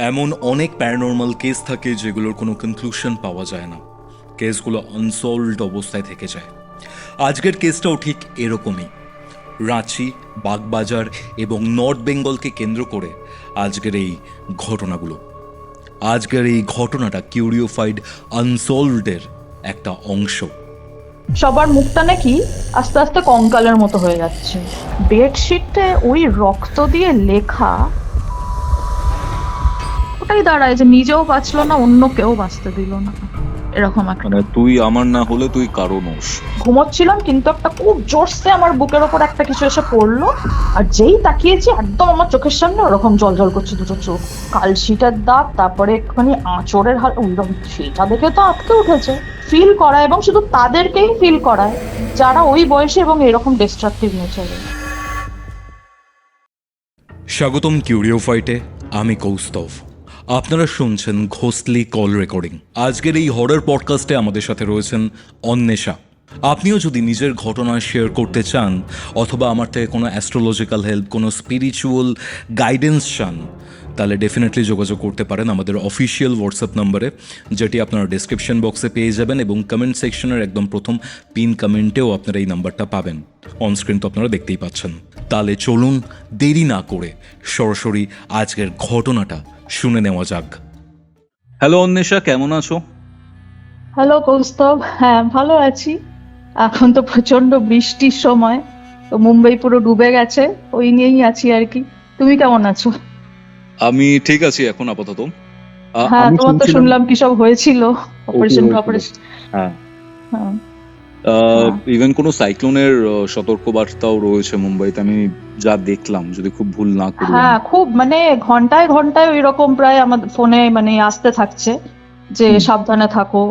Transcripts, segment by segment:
এমন অনেক paranormal case থাকে যেগুলোর কোনো কনক্লুশন পাওয়া যায় না, কেসগুলো আনসলভড অবস্থায় থেকে যায়। আজকের কেসটাও ঠিক এরকমই। রাঁচি, বাগবাজার এবং নর্থ বেঙ্গলকে কেন্দ্র করে আজকের এই ঘটনাগুলো। আজকের এই ঘটনাটা কিউরিওফাইড আনসলভডের একটা অংশ। সবার মুখটা নাকি আস্তে আস্তে কঙ্কালের মতো হয়ে যাচ্ছে। বেডশিটে ওই রক্ত দিয়ে লেখা, ওটাই দাঁড়ায় যে নিজেও বাঁচলো না, অন্য কেউ বাঁচতে দিল না, এরকম একটা। মানে তুই আমার না হলে তুই কারো নোস। ঘুমোচ্ছিলাম, কিন্তু একটা খুব জোরসে আমার বুকের ওপর একটা কিছু এসে পড়লো, আর যেই তাকিয়েছি একদম আমার চোখের সামনে ওরকম জল জল করছে দুটো চোখ, কালশিটের দাগ, তারপরে একটুখানি আঁচড়ের হাল, ওইরকম। সেটা দেখে তো আটকে উঠেছে। ফিল করায়, এবং শুধু তাদেরকেই ফিল করায় যারা ওই বয়সে এবং এরকম ডিস্ট্রাকটিভ নেচারের। স্বাগতম কিউরিওফাইটে, আমি কৌস্তভ। আপনারা শুনছেন ঘোস্টলি কল রেকর্ডিং। আজকের এই হরর পডকাস্টে আমাদের সাথে রয়েছেন অন্বেষা। আপনিও যদি নিজের ঘটনা শেয়ার করতে চান, অথবা আমার থেকে কোনো অ্যাস্ট্রোলজিক্যাল হেল্প, কোনো স্পিরিচুয়াল গাইডেন্স চান, তাহলে ডেফিনেটলি যোগাযোগ করতে পারেন আমাদের অফিসিয়াল হোয়াটসঅ্যাপ নম্বরে, যেটি আপনারা ডিসক্রিপশন বক্সে পেয়ে যাবেন, এবং কমেন্ট সেকশনের একদম প্রথম পিন কমেন্টেও আপনারা এই নাম্বারটা পাবেন। অনস্ক্রিন তো আপনারা দেখতেই পাচ্ছেন। তাহলে চলুন দেরি না করে সরাসরি আজকের ঘটনাটা শুনে নেওয়া যাক। হ্যালো অন্বেষা, কেমন আছো? হ্যালো কৌস্তভ, হ্যাঁ ভালো আছি। এখন তো প্রচন্ড বৃষ্টির সময়, তো মুম্বাই পুরো ডুবে গেছে, ওই নিয়েই আছি আর কি। তুমি কেমন আছো? আমি ঠিক আছি এখন আপাতত। হ্যাঁ, আমি তোমার তো শুনলাম কি সব হয়েছিল, অপারেশন হয়েছিল? অপারেশন। হ্যাঁ, হ্যাঁ, ইভেন কোনো সাইক্লোনের সতর্কবার্তাও রয়েছে মুম্বাইতে, আমি যা দেখলাম, যদি খুব ভুল না করি। হ্যাঁ, খুব মানে ঘন্টায় ঘন্টায় ওই রকম প্রায় আমাদের ফোনে মানে আসতে থাকছে যে হুম। সাবধানে থাকো,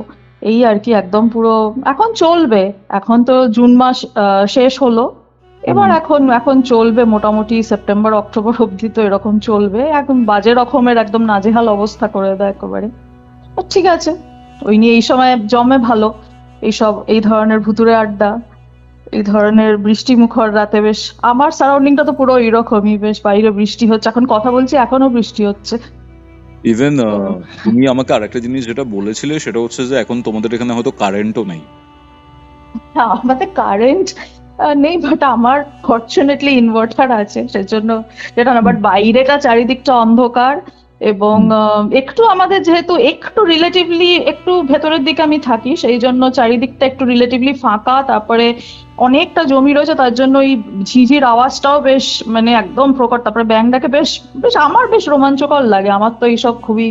এই আর কি। একদম পুরো এখন চলবে। এখন তো জুন মাস শেষ হলো, এবার এখন এখন চলবে মোটামুটি সেপ্টেম্বর অক্টোবর অবধি, তো এরকম চলবে। একদম বাজে রকমের একদম নাজেহাল অবস্থা করে দেয় একেবারে। তো ঠিক আছে, ওই নিয়ে এই সময় জমে ভালো এইসব, এই ধরনের ভুতুড়ে আড্ডা, এই ধরনের বৃষ্টি মুখর রাতে। বেশ, আমার সারাউন্ডিংটা তো পুরো এরকমই, বেশ বাইরে বৃষ্টি হচ্ছে, এখন কথা বলছি এখনো বৃষ্টি হচ্ছে। ইভেন তুমি আমাকে আরেকটা জিনিস যেটা বলেছিলে, সেটা হচ্ছে যে এখন তোমাদের এখানে হয়তো কারেন্টও নেই। হ্যাঁ, আমাদের কারেন্ট নেই, বাট আমার ফরচুনেটলি ইনভার্টার আছে, সেজন্য যেটা না। বাট বাইরেটা চারিদিকটা অন্ধকার, এবং একটু আমাদের যেহেতু একটু রিলেটিভলি একটু ভেতরের দিকে আমি থাকি, সেই জন্য চারিদিকটা একটু রিলেটিভলি ফাঁকা, তারপরে অনেকটা জমি রয়েছে, তার জন্য এই ঝিঝির আওয়াজটাও বেশ মানে একদম প্রকট। তারপরে ব্যাংকটাকে বেশ বেশ আমার বেশ রোমাঞ্চকর লাগে, আমার তো এইসব খুবই,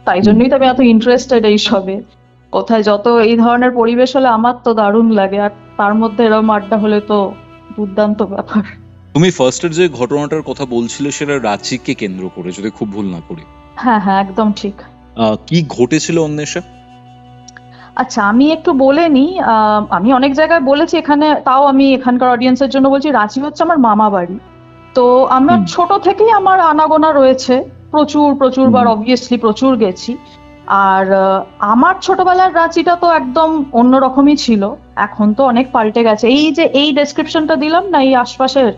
তাই জন্যই তো আমি এত ইন্টারেস্টেড এইসবে। কোথায় যত এই ধরনের পরিবেশ হলে আমার তো দারুণ লাগে, আর তার মধ্যে এরকম আড্ডা হলে তো দুর্দান্ত ব্যাপার। তুমি ফার্স্টের যে ঘটনাটার কথা বলছিলে, সেটা রাঁচিকে কেন্দ্র করে, যদি খুব ভুল না করি। হ্যাঁ হ্যাঁ, একদম ঠিক। কি ঘটেছিল অন্বেষা? আচ্ছা, আমি একটু বলে নিই। আমি অনেক জায়গায় বলেছি, এখানে তাও আমি এখানকার অডিয়েন্সের জন্য বলছি। রাঁচি হচ্ছে আমার মামা বাড়ি। তো আমার ছোট থেকেই আমার আনাগোনা রয়েছে, প্রচুর প্রচুর বার, অবভিয়াসলি প্রচুর গেছি। আর আমার ছোটবেলার রাঁচিটা তো একদম অন্যরকমই ছিল। এখন তো অনেক পাল্টে গেছে। এই যে এই ডেসক্রিপশনটা দিলাম না, এই আশপাশের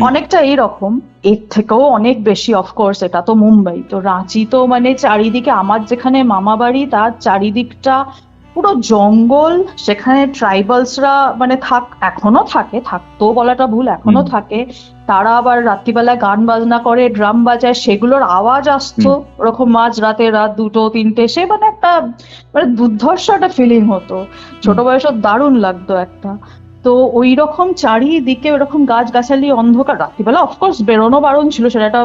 অনেকটা এইরকম, এর থেকেও অনেক বেশি। অফকোর্স এটা তো মুম্বাই, তো রাঁচি তো মানে চারিদিকে, আমার যেখানে মামা বাড়ি তার চারিদিকটা পুরো জঙ্গল। সেখানে ট্রাইবালসরা মানে এখনো থাকে, থাকতেও বলাটা ভুল, এখনো থাকে। তারা আবার রাত্রিবেলায় গান বাজনা করে, ড্রাম বাজায়, সেগুলোর আওয়াজ আসতো ওরকম মাঝ রাতে, রাত 2-3টে, সে মানে একটা মানে দুর্ধর্ষ একটা ফিলিং হতো। ছোট বয়সে দারুণ লাগতো একটা। তো ওই রকম চারিদিকে ওরকম গাছগাছালি, অন্ধকার, রাত্রিবেলা অফকোর্স বেরোনো বারণ ছিল, সেটা একটা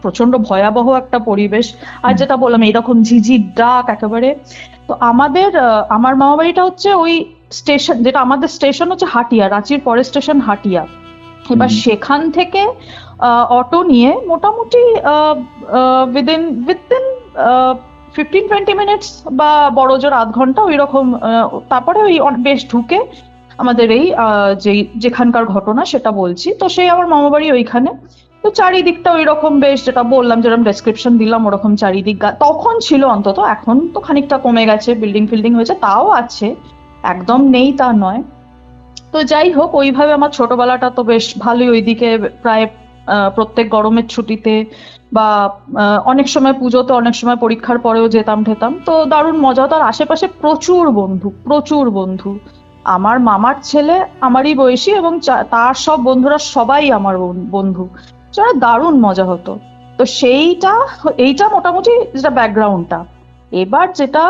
প্রচন্ড ভয়াবহ একটা পরিবেশ। আর যেটা বললাম, এইরকম ঝিঝির ডাক একেবারে। তো আমার মামা বাড়িটা হচ্ছে ওই স্টেশন, যেটা আমাদের স্টেশন হচ্ছে হাটিয়া, রাঁচির পরের স্টেশন হাটিয়া। এবার সেখান থেকে অটো নিয়ে মোটামুটি উইদিন 15-20 মিনিটস বা বড় জোর আধ ঘন্টা ওই রকম। তারপরে ওই বেশ ঢুকে আমাদের এই যেখানকার ঘটনা সেটা বলছি। তো সেই আমার মামা বাড়ি ওইখানে। তো চারিদিকটা ওই রকম বেশ, যেটা বললাম, যেরকম ডেসক্রিপশন দিলাম, ওরকম চারিদিক তখন ছিল অন্তত। এখন তো খানিকটা কমে গেছে, বিল্ডিং ফিল্ডিং হয়েছে, তাও আছে, একদম নেই তা নয়। তো যাই হোক, ওইভাবে আমার ছোটবেলাটা তো বেশ ভালোই, ওইদিকে প্রায় প্রত্যেক গরমের ছুটিতে বা অনেক সময় পুজোতে, অনেক সময় পরীক্ষার পরেও যেতাম ঠেতাম। তো দারুণ মজা হতো। আর আশেপাশে প্রচুর বন্ধু, প্রচুর বন্ধু। আমার মামার ছেলে আমারই বয়সী, এবং তার সব বন্ধুরা সবাই আমার বন্ধু। সেটা দারুণ মজা হতো। তো এইটা মোটামুটি যেটা ব্যাকগ্রাউন্ডটা। এবার যেটা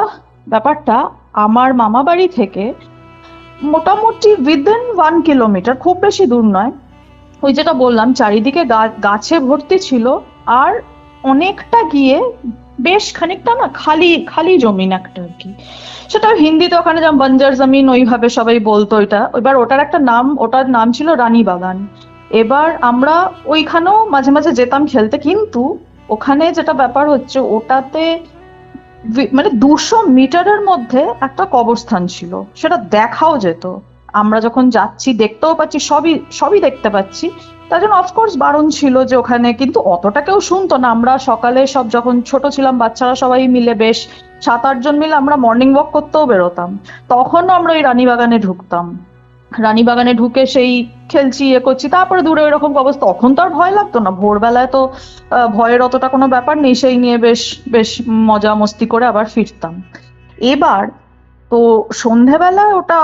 ব্যাপারটা, আমার মামা বাড়ি থেকে মোটামুটি উইদিন 1 কিলোমিটার, খুব বেশি দূর নয়, ওই যেটা বললাম চারিদিকে গাছে ভর্তি ছিল। আর অনেকটা গিয়ে বেশ খানিকটা না খালি খালি জমিন একটা আর কি। সেটা হিন্দিতে ওখানে যেমন বঞ্জার জমিন ওইভাবে সবাই বলতো। এবার ওটার নাম ছিল রানী বাগান। এবার আমরা ওইখানেও মাঝে মাঝে যেতাম খেলতে, কিন্তু ওখানে যেটা ব্যাপার হচ্ছে, ওটাতে মানে 200 মিটারের মধ্যে একটা কবরস্থান ছিল, সেটা দেখাও যেত। আমরা যখন যাচ্ছি দেখতেও পাচ্ছি, সবই সবই দেখতে পাচ্ছি। তার জন্য অফকোর্স বারণ ছিল যে ওখানে, কিন্তু অতটা কেউ শুনতো না। আমরা সকালে সব যখন ছোট ছিলাম, বাচ্চারা সবাই মিলে বেশ 7-8 জন মিলে আমরা মর্নিং ওয়াক করতেও বেরোতাম। তখনও আমরা ওই রানীবাগানে ঢুকতাম। রানীবাগানে ঢুকে সেই খেলছি, ইয়ে করছি, তারপরে দূরে ওইরকম অবস্থা। তখন তো আর ভয় লাগতো না, ভোরবেলায় তো ভয়ের অতটা কোনো ব্যাপার নেই। সেই নিয়ে বেশ বেশ মজা মস্তি করে আবার ফিরতাম। এবার তো সন্ধেবেলায় ওটা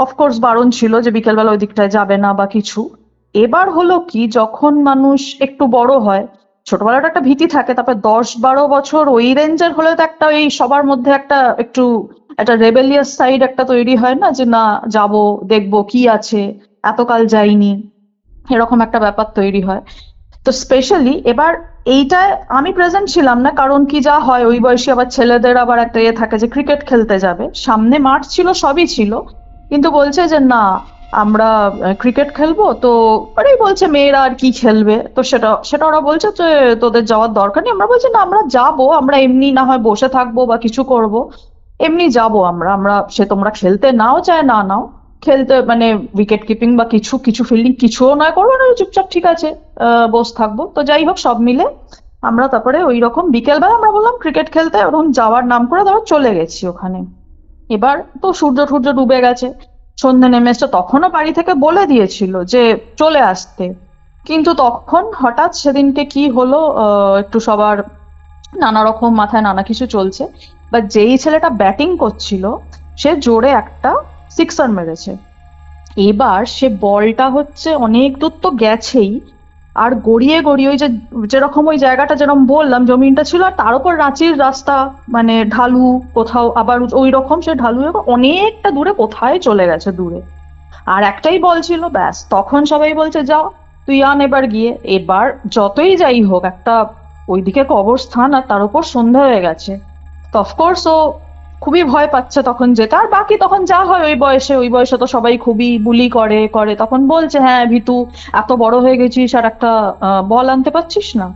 অফকোর্স বারণ ছিল যে বিকেলবেলা ওই দিকটায় যাবে না বা কিছু। এবার হলো কি, যখন মানুষ একটু বড় হয়, ছোটবেলাটা একটা ভীতি থাকে, তারপর 10-12 বছর ওই রেঞ্জের হলে তো একটা এই সবার মধ্যে একটু একটা রেবেলিয়াস সাইড একটা তৈরি হয় না, যে না, যাব, দেখবো কি আছে, এতকাল যাইনি, এরকম একটা ব্যাপার তৈরি হয়। তো স্পেশালি এবার এইটায় আমি প্রেজেন্ট ছিলাম না, কারণ কি যা হয় ওই বয়সী আবার ছেলেদের আবার একটা ইয়ে থাকে যে ক্রিকেট খেলতে যাবে, সামনে মাঠ ছিল, সবই ছিল, কিন্তু বলছে যে না, আমরা ক্রিকেট খেলবো। তো ওরাই বলছে মেয়েরা আর কি খেলবে, তো সেটা সেটা ওরা বলছে যে তোদের যাওয়ার দরকার নেই। আমরা বলছি না, আমরা যাবো, আমরা এমনি না হয় বসে থাকবো বা কিছু করব, এমনি যাবো আমরা আমরা সে তোমরা খেলতে নাও চায় না নাও, খেলতে মানে উইকেট কিপিং বা কিছু কিছু ফিল্ডিং কিছুও নয়, করবো না, চুপচাপ ঠিক আছে বস থাকবো। তো যাই হোক, সব মিলে আমরা তারপরে ওই রকম বিকেলবেলা আমরা বললাম ক্রিকেট খেলতে, ওরকম যাওয়ার নাম করে তারপর চলে গেছি ওখানে। এবার তো সূর্য টূর্য ডুবে গেছে, সন্ধ্যে নেমে এসছে। তখনও বাড়ি থেকে বলে দিয়েছিল যে চলে আসতে, কিন্তু তখন হঠাৎ সেদিনকে কি হলো, একটু সবার নানা রকম মাথায় নানা কিছু চলছে। বা যেই ছেলেটা ব্যাটিং করছিল, সে জোরে একটা সিক্সার মেরেছে। এবার সে বলটা হচ্ছে অনেক দূর তো গেছেই, আর গড়িয়ে গড়িয়ে ওই যে যেরকম ওই জায়গাটা যেরকম বললাম জমিনটা ছিল, আর তার উপর রাঁচির রাস্তা, মানে ঢালু, কোথাও আবার ওই রকম সে ঢালু অনেকটা দূরে কোথায় চলে গেছে দূরে। আর একটাই বল ছিল, ব্যাস। তখন সবাই বলছে যাও, তুই আন এবার গিয়ে। এবার যতই যাই হোক, একটা ওইদিকে কবরস্থান, আর তার উপর সন্ধ্যা হয়ে গেছে, তো অফকোর্স ও খুবই ভয় পাচ্ছে তখন যেতে। আর বাকি তখন যা হয় ওই বয়সে তো সবাই খুবই বুলি করে করে, তখন বলছে হ্যাঁ ভিতু, এত বড় হয়ে গেছিস আর একটা বল আনতে পারছিস না।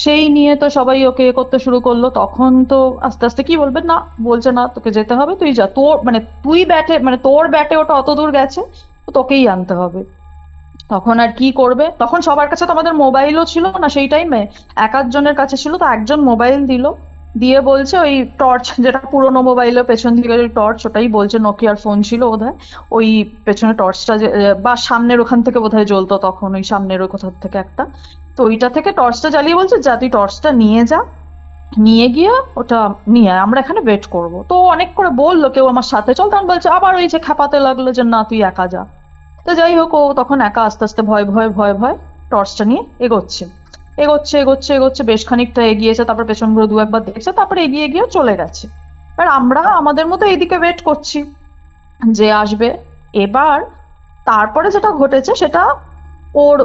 সেই নিয়ে তো সবাই ওকে করতে শুরু করলো। তখন তো আস্তে আস্তে কি বলবে, না, বলছে না তোকে যেতে হবে, তুই যা, তোর মানে তুই ব্যাটে, মানে তোর ব্যাটে ওটা অত দূর গেছে, তো তোকেই আনতে হবে। তখন আর কি করবে, তখন সবার কাছে তো আমাদের মোবাইলও ছিল না সেই টাইমে, এক একজনের কাছে ছিল। তো একজন মোবাইল দিল, দিয়ে বলছে ওই টর্চ, যেটা পুরোনো মোবাইলের পেছন দিকে ওই টর্চ, ওটাই বলছে নোকিয়ার ফোন ছিল বোধহয়, ওই পেছনে টর্চটা যে বা সামনের ওখান থেকে বোধহয় জ্বলতো তখন, ওই সামনের ওই কোথা থেকে একটা, তো ওইটা থেকে টর্চটা জ্বালিয়ে বলছে যা তুই টর্চটা নিয়ে যা, নিয়ে গিয়ে ওটা নিয়ে আয়, আমরা এখানে ওয়েট করবো। তো ও অনেক করে বললো কেউ আমার সাথে চল, তখন বলছে আবার ওই যে খেপাতে লাগলো যে না তুই একা যা। তো যাই হোক, ও তখন একা আস্তে আস্তে ভয় ভয় ভয় ভয় টর্চটা নিয়ে এগোচ্ছে, এগোচ্ছে এগোচ্ছে এগোচ্ছে, বেশ খানিকটা এগিয়েছে, তারপর পেছন ঘুরে দু একবার দেখছে, তারপরে এগিয়ে গিয়ে চলে গেছে। এবার আমরা আমাদের মতো এইদিকে ওয়েট করছি যে আসবে। এবার তারপরে যেটা ঘটেছে সেটা ওর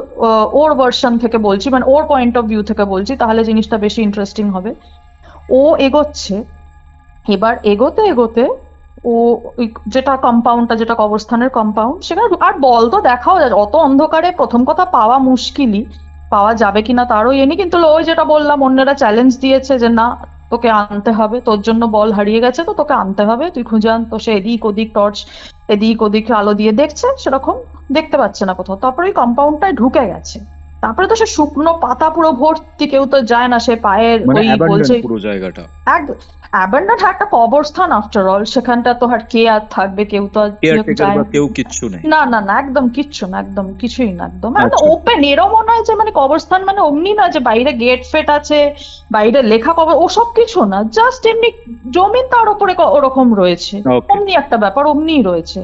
ওর ভার্সন থেকে বলছি, মানে ওর পয়েন্ট অফ ভিউ থেকে বলছি, তাহলে জিনিসটা বেশি ইন্টারেস্টিং হবে। ও এগোচ্ছে, এবার এগোতে এগোতে ও ওই যেটা কম্পাউন্ডটা, যেটা কবরস্থানের কম্পাউন্ড, সেখানে আর বল তো দেখাও যায়, অত অন্ধকারে প্রথম কথা পাওয়া মুশকিলই, পাওয়া যাবে কিনা তারও ইয়ে নেই। কিন্তু ওই যেটা বললাম, অন্যরা চ্যালেঞ্জ দিয়েছে যে না, তোকে আনতে হবে, তোর জন্য বল হারিয়ে গেছে, তো তোকে আনতে হবে, তুই খুঁজে আন। তো সে এদিক ওদিক টর্চ, এদিক ওদিক আলো দিয়ে দেখছে, সেরকম দেখতে পাচ্ছে না কোথাও। তারপরে ওই কম্পাউন্ডটায় ঢুকে গেছে। তারপরে তো সে শুকনো পাতা পুরো ভর্তি, কেউ তো যায় না, সে পায়ের মানে ওই বলছে অ্যাবান্ডন পুরো জায়গাটা, অ্যাবান্ডন একটা কবরস্থান আফটার অল, সেখানটা তো আর কে আর থাকবে, কেউ তো আর কেয়ারটেকার যায় বা না। কেউ কিচ্ছু নেই। না না না, একদম কিচ্ছু না, একদম কিছুই না, একদম আচ্ছা। ওপেন। এরও নয় যে মানে কবরস্থান মানে অমনি না যে বাইরে গেট ফেট আছে, বাইরে লেখা কবর, ওসব কিছু না, জাস্ট এমনি জমিন তার উপরে ওরকম রয়েছে, ওকে। অমনি একটা ব্যাপার, অমনিই রয়েছে।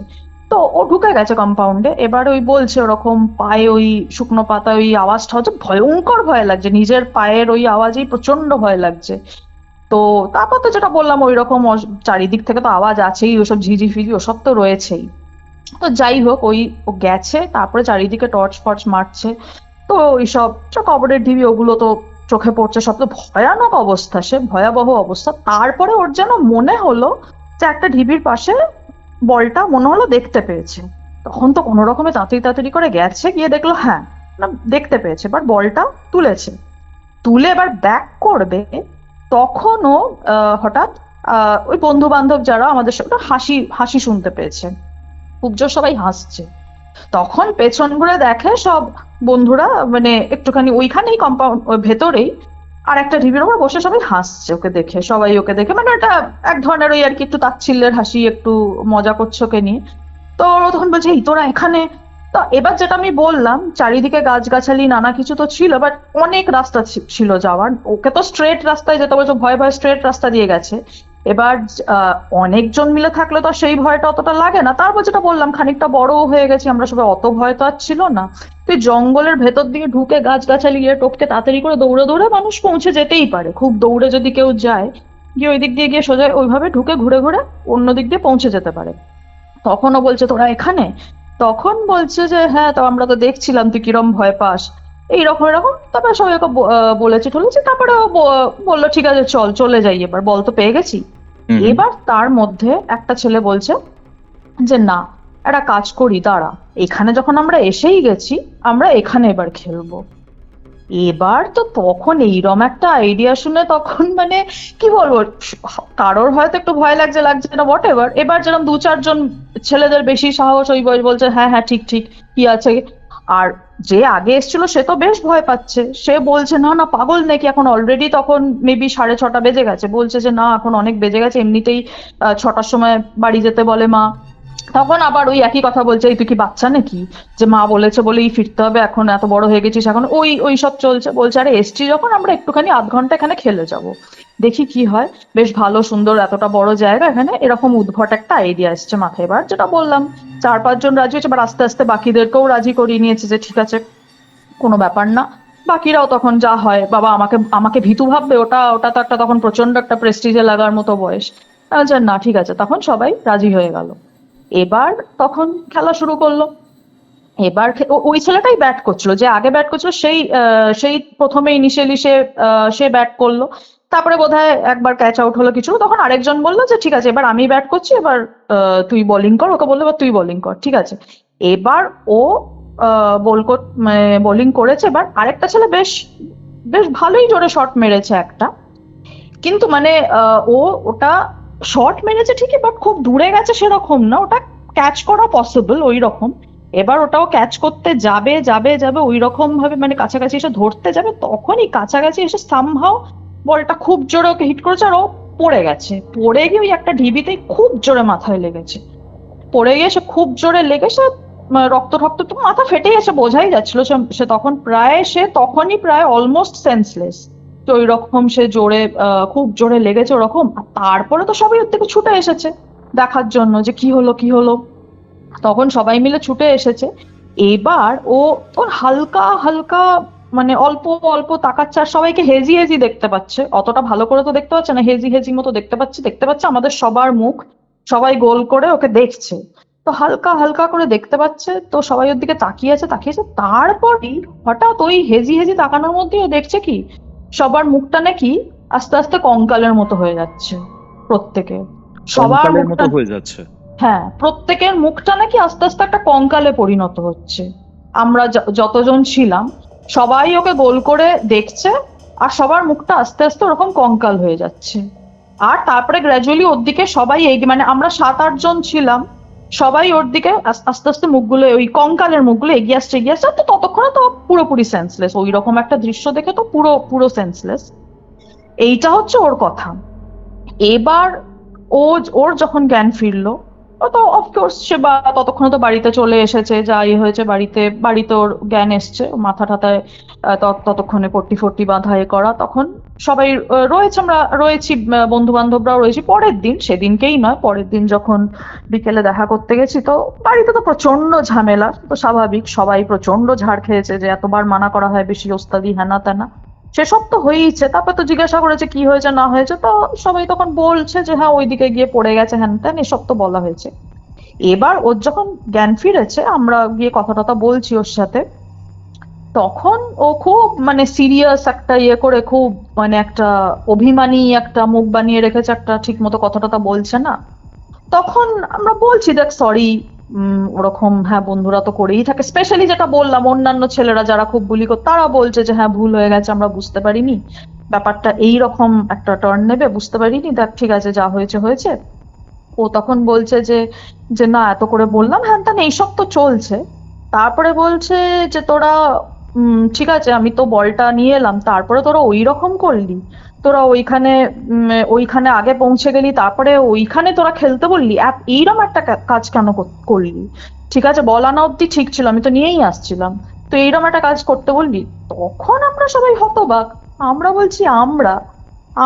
তো ও ঢুকে গেছে কম্পাউন্ডে, এবার ওই বলছে ওরকম পায়ে ওই শুকনো পাতা ওই আওয়াজটা হচ্ছে, ভয়ঙ্কর ভয় লাগছে, নিজের পায়ের ওই আওয়াজেই প্রচন্ড ভয় লাগছে। তো তারপর তো যেটা বললাম ওই রকম চারিদিক থেকে তো আওয়াজ আছেই, ওসব ঝিঝি ফিঝি ওসব তো রয়েছেই। তো যাই হোক, ও গেছে, তারপরে চারিদিকে টর্চ ফর্চ মারছে, তো ওইসব কবরের ঢিবি ওগুলো তো চোখে পড়ছে, সব তো ভয়ানক অবস্থা, সে ভয়াবহ অবস্থা। তারপরে ওর যেন মনে হলো যে একটা ঢিবির পাশে বলটা মনে হলো দেখতে পেয়েছে। তখন তো কোনো রকমে তাড়াতাড়ি তাড়াতাড়ি করে গেছে, গিয়ে দেখলো হ্যাঁ না দেখতে পেয়েছে, এবার বলটা তুলেছে, তুলে এবার ব্যাক করবে। তখনও হঠাৎ ওই বন্ধু বান্ধব যারা আমাদের সাথে হাসি হাসি শুনতে পেয়েছে, খুব জোর সবাই হাসছে। তখন পেছন ঘুরে দেখে সব বন্ধুরা মানে একটুখানি ওইখানেই কম্পাউন্ড ভেতরেই আর একটা ঢিবির ওপর বসে সবাই হাসছে ওকে দেখে, সবাই ওকে দেখে মানে এটা এক ধরনের ওই আর কি একটু তাচ্ছিল্যের হাসি, একটু মজা করছে ওকে নিয়ে। তো ও তখন বলছে এই তোরা এখানে। তো এবার যেটা আমি বললাম, চারিদিকে গাছগাছালি নানা কিছু তো ছিল, বাট অনেক রাস্তা ছিল যাওয়ার, ওকে তো স্ট্রেট রাস্তায় যেতে বলছে, ভয় ভয় স্ট্রেট রাস্তা দিয়ে গেছে। এবার আহ, অনেকজন মিলে থাকলে তো আর সেই ভয়টা অতটা লাগে না। তারপর যেটা বললাম, খানিকটা বড় হয়ে গেছি আমরা সবাই, অত ভয় তো আর ছিল না। তুই জঙ্গলের ভেতর দিকে ঢুকে গাছগাছালি গিয়ে টপকে তাড়াতাড়ি করে দৌড়ে দৌড়ে মানুষ পৌঁছে যেতেই পারে, খুব দৌড়ে যদি কেউ যায়, গিয়ে ওই দিক দিয়ে গিয়ে সোজা ওইভাবে ঢুকে ঘুরে ঘুরে অন্য দিক দিয়ে পৌঁছে যেতে পারে। তখনও বলছে তোরা এখানে। তখন বলছে যে হ্যাঁ, তো আমরা তো দেখছিলাম তুই কিরম ভয় পাস, এইরকম এরকম। তারপরে সবাই ওকে বলেছে টলেছে, তারপরে ও বললো ঠিক আছে চল চলে যাই, এবার বল তো পেয়ে গেছি। হুম হুম। এবার তার মধ্যে একটা ছেলে বলছে যে না, একটা কাজ করি দাঁড়া, এখানে যখন আমরা এসেই গেছি আমরা এখানে এবার খেলবো। এবার তো তখন এইরকম একটা আইডিয়া শুনে তখন মানে কি বলবো, কারোর হয়তো একটু ভয় লাগছে লাগছে না হোয়াট এভার, এবার যেরকম দু চারজন ছেলেদের বেশি সাহস ওই বয়স বলছে হ্যাঁ হ্যাঁ ঠিক ঠিক কি আছে। আর যে আগে এসেছিল সে তো বেশ ভয় পাচ্ছে, সে বলছে না না পাগল নাকি, এখন অলরেডি তখন মেবি 6:30 বেজে গেছে, বলছে যে না এখন অনেক বেজে গেছে, এমনিতেই 6টার সময় বাড়ি যেতে বলে মা। তখন আবার ওই একই কথা বলছে, এই তুই কি বাচ্চা নাকি যে মা বলেছে বলেই ফিরতে হবে, এখন এত বড় হয়ে গেছিস, এখন ওই ওই সব চলছে। বলছে আরে এসছি যখন আমরা একটুখানি আধ ঘন্টা এখানে খেলে যাব, দেখি কি হয়, বেশ ভালো সুন্দর এতটা বড় জায়গা, এখানে এরকম উদ্ভট একটা আইডিয়া এসছে মাথায়। এবার যেটা বললাম 4-5 জন রাজি হয়েছে, এবার আস্তে আস্তে বাকিদেরকেও রাজি করিয়ে নিয়েছে যে ঠিক আছে কোনো ব্যাপার না। বাকিরাও তখন যা হয়, বাবা আমাকে আমাকে ভীতু ভাববে, ওটা ওটা তো একটা তখন প্রচন্ড একটা প্রেস্টিজে লাগার মতো বয়স। আচ্ছা না ঠিক আছে, তখন সবাই রাজি হয়ে গেল। এবার তখন খেলা শুরু করলো। এবার ওই ছেলেটাই ব্যাট করছিল, যে আগে ব্যাট করছিল সেই প্রথমে ইনিশিয়ালি সে ব্যাট করলো। তারপরে বোধহয় একবার ক্যাচ আউট হলো কিছু, তখন আরেকজন বললো যে ঠিক আছে এবার আমি ব্যাট করছি, এবার তুই বোলিং কর, ওকে বললো এবার তুই বোলিং কর, ঠিক আছে। এবার ও বোলিং করেছে, এবার আরেকটা ছেলে বেশ বেশ ভালোই জোরে শট মেরেছে একটা, কিন্তু মানে ওটা শট মেরেছে ঠিকই, বাট খুব দূরে গেছে সেরকম না, ওটা ক্যাচ করা পসিবল ওই রকম। এবার ওটাও ক্যাচ করতে যাবে যাবে যাবে ওই রকম ভাবে মানে কাছাকাছি এসে ধরতে যাবে, তখনই কাছাকাছি এসে সামহাও বলটা খুব জোরে ওকে হিট করেছে, আর ও পড়ে গেছে, পড়ে গিয়ে ওই একটা ঢিবিতে খুব জোরে মাথায় লেগেছে। পড়ে গিয়ে সে খুব জোরে লেগেছে, রক্ত রক্ত তো মাথা ফেটে গেছে, বোঝাই যাচ্ছিল সে তখন তখনই প্রায় অলমোস্ট সেন্সলেস। তো ওই রকম সে জোরে খুব জোরে লেগেছে ওরকম। আর তারপরে তো সবাই ওর থেকে ছুটে এসেছে দেখার জন্য যে কি হলো কি হলো, তখন সবাই মিলে ছুটে এসেছে। এবার ওর হালকা হালকা মানে অল্প অল্প তাকাচ্ছে, আর সবাইকে হেজি হেজি দেখতে পাচ্ছে, অতটা ভালো করে তো দেখতে পাচ্ছে না, হেজি হেজি মতো দেখতে পাচ্ছে আমাদের সবার মুখ, সবাই গোল করে ওকে দেখছে। তো হালকা হালকা করে দেখতে পাচ্ছে, তো সবাই ওর দিকে তাকিয়েছে তাকিয়েছে, তারপরই হঠাৎ ওই হেজি হেজি তাকানোর মধ্যে ও দেখছে কি সবার মুখটা নাকি আস্তে আস্তে কঙ্কালের মতো হয়ে যাচ্ছে, প্রত্যেকে সবার কঙ্কালের মতো মুখটা, হয়ে যাচ্ছে। হ্যাঁ প্রত্যেকের মুখটা নাকি আস্তে আস্তে একটা কঙ্কালে পরিণত হচ্ছে। আমরা যতজন ছিলাম সবাই ওকে গোল করে দেখছে, আর সবার মুখটা আস্তে আস্তে ওরকম কঙ্কাল হয়ে যাচ্ছে। আর তারপরে গ্র্যাজুয়ালি ওর দিকে সবাই মানে আমরা 7-8 জন ছিলাম, সবাই ওর দিকে আস্তে আস্তে মুখগুলো, ওই কঙ্কালের মুখগুলো এগিয়ে আসছে এগিয়ে আসছে, তো ততক্ষণে তো পুরোপুরি সেন্সলেস, ওই রকম একটা দৃশ্য দেখে তো পুরো পুরো সেন্সলেস। এইটা হচ্ছে ওর কথা। এবার ও, ওর যখন জ্ঞান ফিরলো, ও তো অফকোর্স সে ততক্ষণে তো বাড়িতে চলে এসেছে, যা ইয়ে হয়েছে বাড়িতে ওর জ্ঞান এসছে, ও মাথা ঠাতায় ততক্ষণে পট্টি ফট্টি বাঁধা এ করা, তখন সবাই রয়েছে, আমরা রয়েছি, বন্ধু বান্ধবরাও রয়েছি। পরের দিন, সেদিনকেই নয়, পরের দিন যখন বিকেলে দেখা করতে গেছি, তো বাড়িতে তো প্রচন্ড ঝামেলা, তো স্বাভাবিক, সবাই প্রচন্ড ঝাড় খেয়েছে যে এতবার মানা করা হয়, বেশি ওস্তাদি হ্যানা ত্যানা, সেসব তো হয়েইছে। তারপর তো জিজ্ঞাসা করেছে কি হয়েছে না হয়েছে, তো সবাই তখন বলছে যে হ্যাঁ ওইদিকে গিয়ে পড়ে গেছে হ্যান ত্যান, এসব তো বলা হয়েছে। এবার ওর যখন জ্ঞান ফিরেছে, আমরা গিয়ে কথা টথা বলছি ওর সাথে, তখন ও খুব মানে সিরিয়াস একটা ইয়ে করে, খুব মানে একটা অভিমানী একটা মুখ বানিয়ে রেখেছে, একটা ঠিক মতো কথা টথা বলছে না। তখন আমরা বলছি দেখ সরি, ওরকম হ্যাঁ বন্ধুরা তো করেই থাকে, স্পেশালি যেটা বললাম অন্যান্য ছেলেরা যারা খুব বুলি করে তারা বলছে যে হ্যাঁ ভুল হয়ে গেছে, আমরা বুঝতে পারিনি ব্যাপারটা এই রকম একটা টার্ন নেবে, বুঝতে পারিনি, দেখ ঠিক আছে যা হয়েছে হয়েছে। ও তখন বলছে যে যে না এত করে বললাম হ্যান ত্যান, এইসব তো চলছে। তারপরে বলছে যে তোরা ঠিক আছে আমি তো বলটা নিয়ে এলাম, তারপরে তোরা ওই রকম করলি, তোরা ওইখানে আগে পৌঁছে গেলি, তারপরে ওইখানে তোরা খেলতে বললি, এইরকম একটা কাজ কেন করলি? ঠিক আছে বল আনা অব্দি ঠিক ছিল, আমি তো নিয়েই আসছিলাম, তো এইরকম একটা কাজ করতে বললি। তখন আমরা সবাই হতবাক, আমরা বলছি আমরা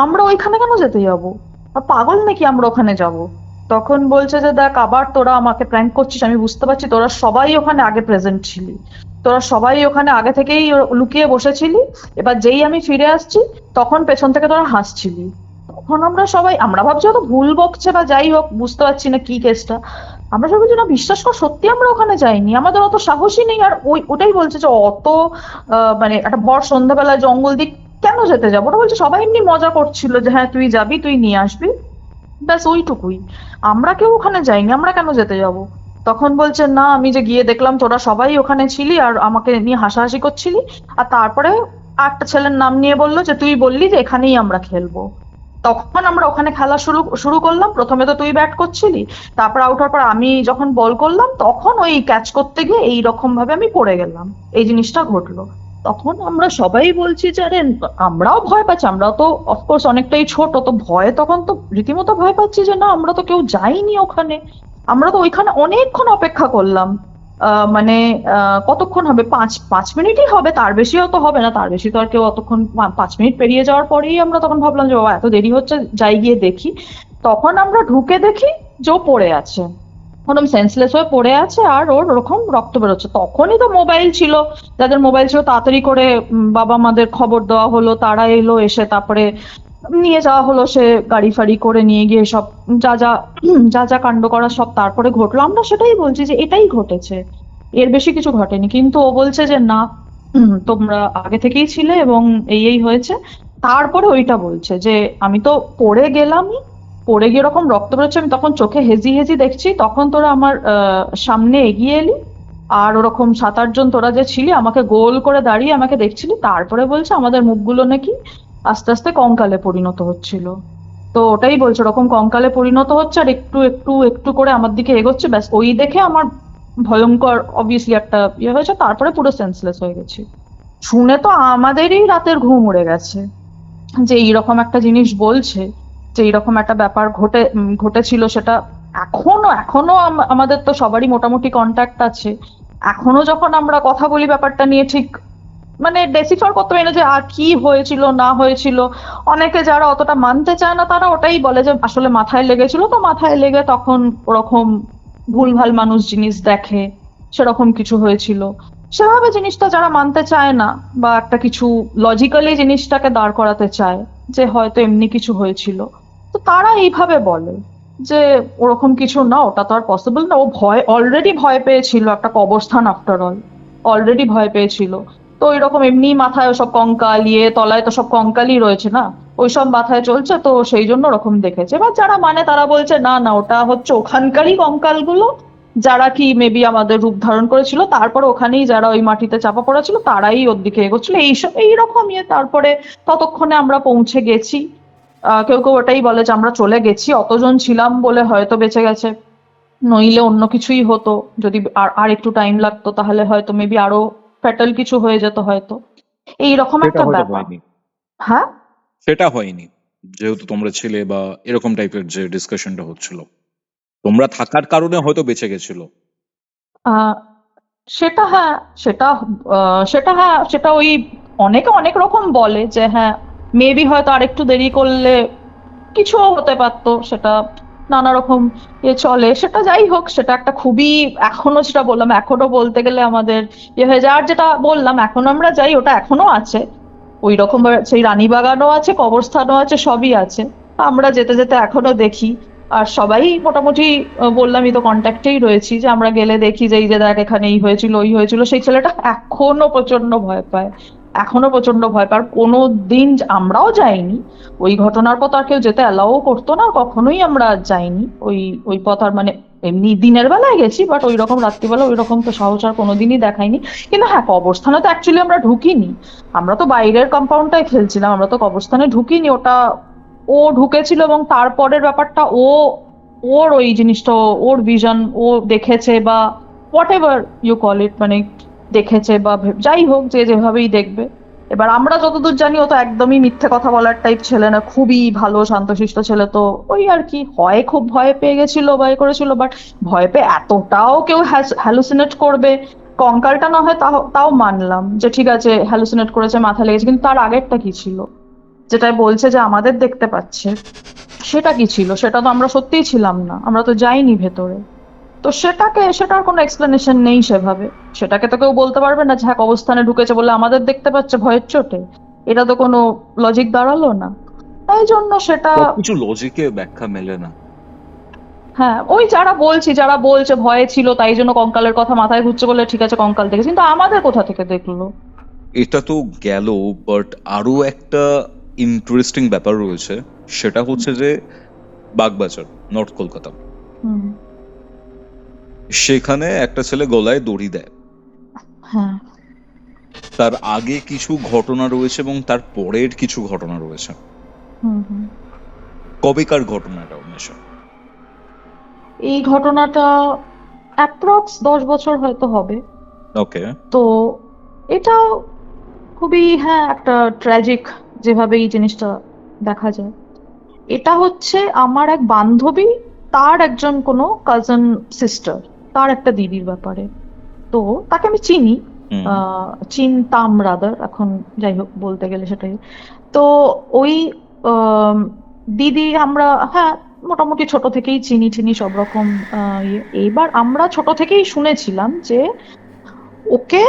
আমরা ওইখানে কেন যেতে যাবো? আর পাগল নাকি আমরা ওখানে যাব? তখন বলছে যে দেখ আবার তোরা আমাকে প্র্যাঙ্ক করছিস, আমি বুঝতে পারছি তোরা সবাই ওখানে আগে প্রেজেন্ট ছিলি, তোরা সবাই ওখানে আগে থেকেই লুকিয়ে বসেছিলি, এবার যেই আমি ফিরে আসছি তখন পেছন থেকে তোরা হাসছিলি। তখন আমরা ভাবছি হয়তো ভুল বকছে বা যাই হোক, বুঝতে পারছি না কি কেসটা। আমরা সবাই বলছি না বিশ্বাস কর সত্যি আমরা ওখানে যাইনি, আমাদের অত সাহসই নেই। আর ওটাই বলছে যে অত মানে একটা ভর সন্ধ্যাবেলায় জঙ্গল দিক কেন যেতে যাবো, ওটা বলছে সবাই এমনি মজা করছিল যে হ্যাঁ তুই যাবি তুই নিয়ে আসবি, ব্যাস ওইটুকুই, আমরা কেউ ওখানে যাইনি, আমরা কেন যেতে যাব। তখন বলছে না আমি যে গিয়ে দেখলাম তোরা সবাই ওখানে ছিলি আর আমাকে নিয়ে হাসাহাসি করছিলি, আর তারপরে একটা ছেলের নাম নিয়ে বললো যে তুই বললি যে এখানেই আমরা খেলবো, তখন আমরা ওখানে খেলা শুরু শুরু করলাম। প্রথমে তো তুই ব্যাট করছিলি, তারপর আউট হওয়ার পর আমি যখন বল করলাম, তখন ওই ক্যাচ করতে গিয়ে এই রকম ভাবে আমি পড়ে গেলাম, এই জিনিসটা ঘটলো। তখন আমরা সবাই বলছি যে আরে আমরাও ভয় পাচ্ছি, আমরাও তো অফকোর্স অনেকটাই ছোট, তো ভয়ে তখন তো রীতিমতো ভয় পাচ্ছি যে না আমরা তো কেউ যাইনি ওখানে, আমরা তো ওইখানে অনেকক্ষণ অপেক্ষা করলাম। মানে কতক্ষণ হবে, পাঁচ পাঁচ মিনিটই হবে, তার বেশিও তো হবে না, তার বেশি তো আর কেউ অতক্ষণ, 5 মিনিট পেরিয়ে যাওয়ার পরেই আমরা তখন ভাবলাম যে বাবা এত দেরি হচ্ছে, যাই গিয়ে দেখি। তখন আমরা ঢুকে দেখি যে ও পড়ে আছে, ওরকম সেন্সলেস হয়ে পড়ে আছে, আর ওর ওরকম রক্ত বেরোচ্ছে। তখনই তো মোবাইল ছিল, যাদের মোবাইল ছিল তাড়াতাড়ি করে বাবা মাদের খবর দেওয়া হলো, তারা এলো, এসে তারপরে নিয়ে যাওয়া হলো, সে গাড়ি ফাড়ি করে নিয়ে গিয়ে সব যা যা যা যা কাণ্ড করা সব তারপরে ঘটলো। আমরা সেটাই বলছি যে এটাই ঘটেছে, এর বেশি কিছু ঘটেনি, কিন্তু ও বলছে যে না তোমরা আগে থেকেই ছিলে এবং এই হয়েছে। তারপরে ওইটা বলছে যে আমি তো পড়ে গেলামই, পড়ে গিয়ে এরকম রক্ত বেরোচ্ছে, আমি তখন চোখে হেজি হেজি দেখছি, তখন তোরা আমার সামনে এগিয়ে এলি, আর ওরকম 7-8 জন তোরা যে ছিলি আমাকে গোল করে দাঁড়িয়ে আমাকে দেখছিলি, তারপরে বলছে আমাদের মুখগুলো নাকি আস্তে আস্তে কঙ্কালে পরিণত হচ্ছিল। তো ওটাই বলছে ওরকম কঙ্কালে পরিণত হচ্ছে আর একটু একটু একটু করে আমার দিকে এগোচ্ছে, ব্যাস ওই দেখে আমার ভয়ঙ্কর অবভিয়াসলি একটা ইয়ে হয়েছে, তারপরে পুরো সেন্সলেস হয়ে গেছি। শুনে তো আমাদেরই রাতের ঘুম উড়ে গেছে, যে এইরকম একটা জিনিস বলছে, যে এইরকম একটা ব্যাপার ঘটেছিল, সেটা এখনো এখনো আমাদের তো সবারই মোটামুটি কন্ট্যাক্ট আছে, এখনো যখন আমরা কথা বলি ব্যাপারটা নিয়ে ঠিক মানে ডেসিফার করতে পারি না যে আর কি হয়েছিল না হয়েছিল। অনেকে যারা অতটা মানতে চায় না তারা ওটাই বলে যে আসলে মাথায় লেগেছিল, তো মাথায় লেগে তখন ওরকম ভুলভাল মানুষ জিনিস দেখে, সেরকম কিছু হয়েছিল। সেভাবে জিনিসটা যারা মানতে চায় না বা একটা কিছু লজিক্যালি জিনিসটাকে দাঁড় করাতে চায় যে হয়তো এমনি কিছু হয়েছিল, তো তারা এইভাবে বলে যে ওরকম কিছু না, ওটা তো আর পসিবল না, ও অলরেডি ভয় পেয়েছিল, একটা কবরস্থান আফটার অল, অলরেডি ভয় পেয়েছিল। তো এরকম এমনি মাথায় ওসব কঙ্কাল, তলায় তো সব কঙ্কালই রয়েছে না, ওইসব মাথায় চলছে, তো সেই জন্য ওরকম দেখেছে। এবার যারা মানে তারা বলছে না না ওটা হচ্ছে ওখানকারই কঙ্কালগুলো, যারা কি মেবি আমাদের রূপ ধারণ করেছিল, তারপরে ওখানেই যারা ওই মাটিতে চাপা পড়া ছিল তারাই ওর দিকে এগোচ্ছিল, এইরকম তারপরে ততক্ষণে আমরা পৌঁছে গেছি। কেউ কেউ ওটাই বলে যে আমরা চলে গেছি, অতজন ছিলাম বলে হয়তো বেঁচে গেছে। নইলে অন্য কিছুই হতো। যদি আর আর একটু টাইম লাগতো তাহলে হয়তো মেবি আরো ফ্যাটাল কিছু হয়ে যেত হয়তো, এইরকম সেটা একটা হয়তো ব্যাপার। হয়নি, হ্যাঁ, সেটা হয়নি, যেহেতু তোমরা ছিলে বা এরকম টাইপের যে ডিসকাশনটা হচ্ছিল, তোমরা থাকার কারণে হয়তো বেঁচে গেছিল। আহ, সেটা হ্যাঁ, সেটা ওই অনেকে অনেক রকম বলে যে হ্যাঁ মেবি হয়তো আরেকটু দেরি করলে কিছুও হতে পারতো, সেটা নানা রকম চলে। সেটা যাই হোক, সেটা একটা খুবই, এখনো যেটা বললাম, এখনো বলতে গেলে আমাদের হয়ে যায়। আর যেটা বললাম এখনো আমরা যাই, ওটা এখনো আছে ওই রকম, সেই রানীবাগানও আছে, কবরস্থানও আছে, সবই আছে। আমরা যেতে যেতে এখনো দেখি। আর সবাই মোটামুটি বললামই তো, কন্ট্যাক্টেই রয়েছি, যে আমরা গেলে দেখি যে এই যে দেখ এখানে এই হয়েছিল ওই হয়েছিল। সেই ছেলেটা এখনো প্রচন্ড ভয় পায়, এখনো প্রচন্ড ভয় পায়। আর কোনো দিন আমরাও যাইনি ওই ঘটনার পর, আর কেউ যেতে অ্যালাও করতো না, কখনোই আমরা যাইনি ওই ওই পথ। আর মানে এমনি দিনের বেলায় গেছি, বাট ওই রকম রাত্রিবেলা ওই রকম তো সাহস আর কোনোদিনই দেখাইনি। কিন্তু হ্যাঁ, কবরস্থানে তো অ্যাকচুয়ালি আমরা ঢুকিনি, আমরা তো বাইরের কম্পাউন্ডটাই খেলছিলাম, আমরা তো কবরস্থানে ঢুকিনি। ওটা ও ঢুকেছিল, এবং তারপরের ব্যাপারটা ওর ওই জিনিসটা, ওর ভিশন, ও দেখেছে বা whatever you call it, মানে দেখেছে বা যাই হোক, যে যেভাবেই দেখবে। এবার আমরা যতদূর জানি ও তো একদমই মিথ্যে কথা বলার টাইপ ছেলে না, খুবই ভালো শান্তশিষ্ট ছেলে। তো ওই আর কি, হয় খুব ভয় পেয়ে গেছিল বা এ করেছিল, বাট ভয় পেয়ে এতটাও কেউ হ্যালুসিনেট করবে, কঙ্কালটা না হয় তাও তাও মানলাম যে ঠিক আছে হ্যালুসিনেট করেছে, মাথা লেগেছে, কিন্তু তার আগেরটা কি ছিল, যেটা বলছে যে আমাদের দেখতে পাচ্ছে, সেটা কি ছিল? সেটা তো আমরা সত্যিই ছিলাম না, আমরা তো যাইনি ভেতরে। তো সেটার কোনো এক্সপ্লেনেশন নেই সেভাবে। সেটাকে তো কেউ বলতে পারবে না যে হ্যাঁ অবস্থানে ঢুকেছে বলে আমাদের দেখতে পাচ্ছে ভয়ের চোটে, এটা তো কোনো লজিক দাঁড়ালো না। তাই জন্য সেটা, সবকিছু লজিকে ব্যাখ্যা মেলে না। হ্যাঁ ওই যারা বলছে ভয়ে ছিল তাই জন্য কঙ্কালের কথা মাথায় ঘুরছে বলে ঠিক আছে কঙ্কাল দেখেছে, কিন্তু আমাদের কোথা থেকে দেখলো? এটা তো গেল, বাট আরো একটা ইন্টারেস্টিং ব্যাপার রয়েছে, সেটা হচ্ছে যে বাগবাজার, নর্থ কলকাতা, হুম। সেখানে একটা ছেলে গলায় দড়ি দেয়। হ্যাঁ। তার আগে কিছু ঘটনা রয়েছে এবং তার পরের কিছু ঘটনা রয়েছে। হুম হুম। কবেকার ঘটনাটা উন্মেষা? এই ঘটনাটা অ্যাপ্রক্স 10 বছর হয়তো হবে। ওকে। তো এটা খুবই, হ্যাঁ, একটা ট্র্যাজিক যেভাবে এই জিনিসটা দেখা যায়। এটা হচ্ছে আমার এক বান্ধবী, তার একজন কোনো কাজিন সিস্টার, তার একটা দিদির ব্যাপারে। তো তাকে আমি চিনি, হুম চিনতাম রাদার, এখন যাই হোক বলতে গেলে সেটাই। তো ওই আম, দিদি আমরা, হ্যাঁ, মোটামুটি ছোট থেকেই চিনি চিনি সব রকম। এইবার আমরা ছোট থেকেই শুনেছিলাম যে ওকে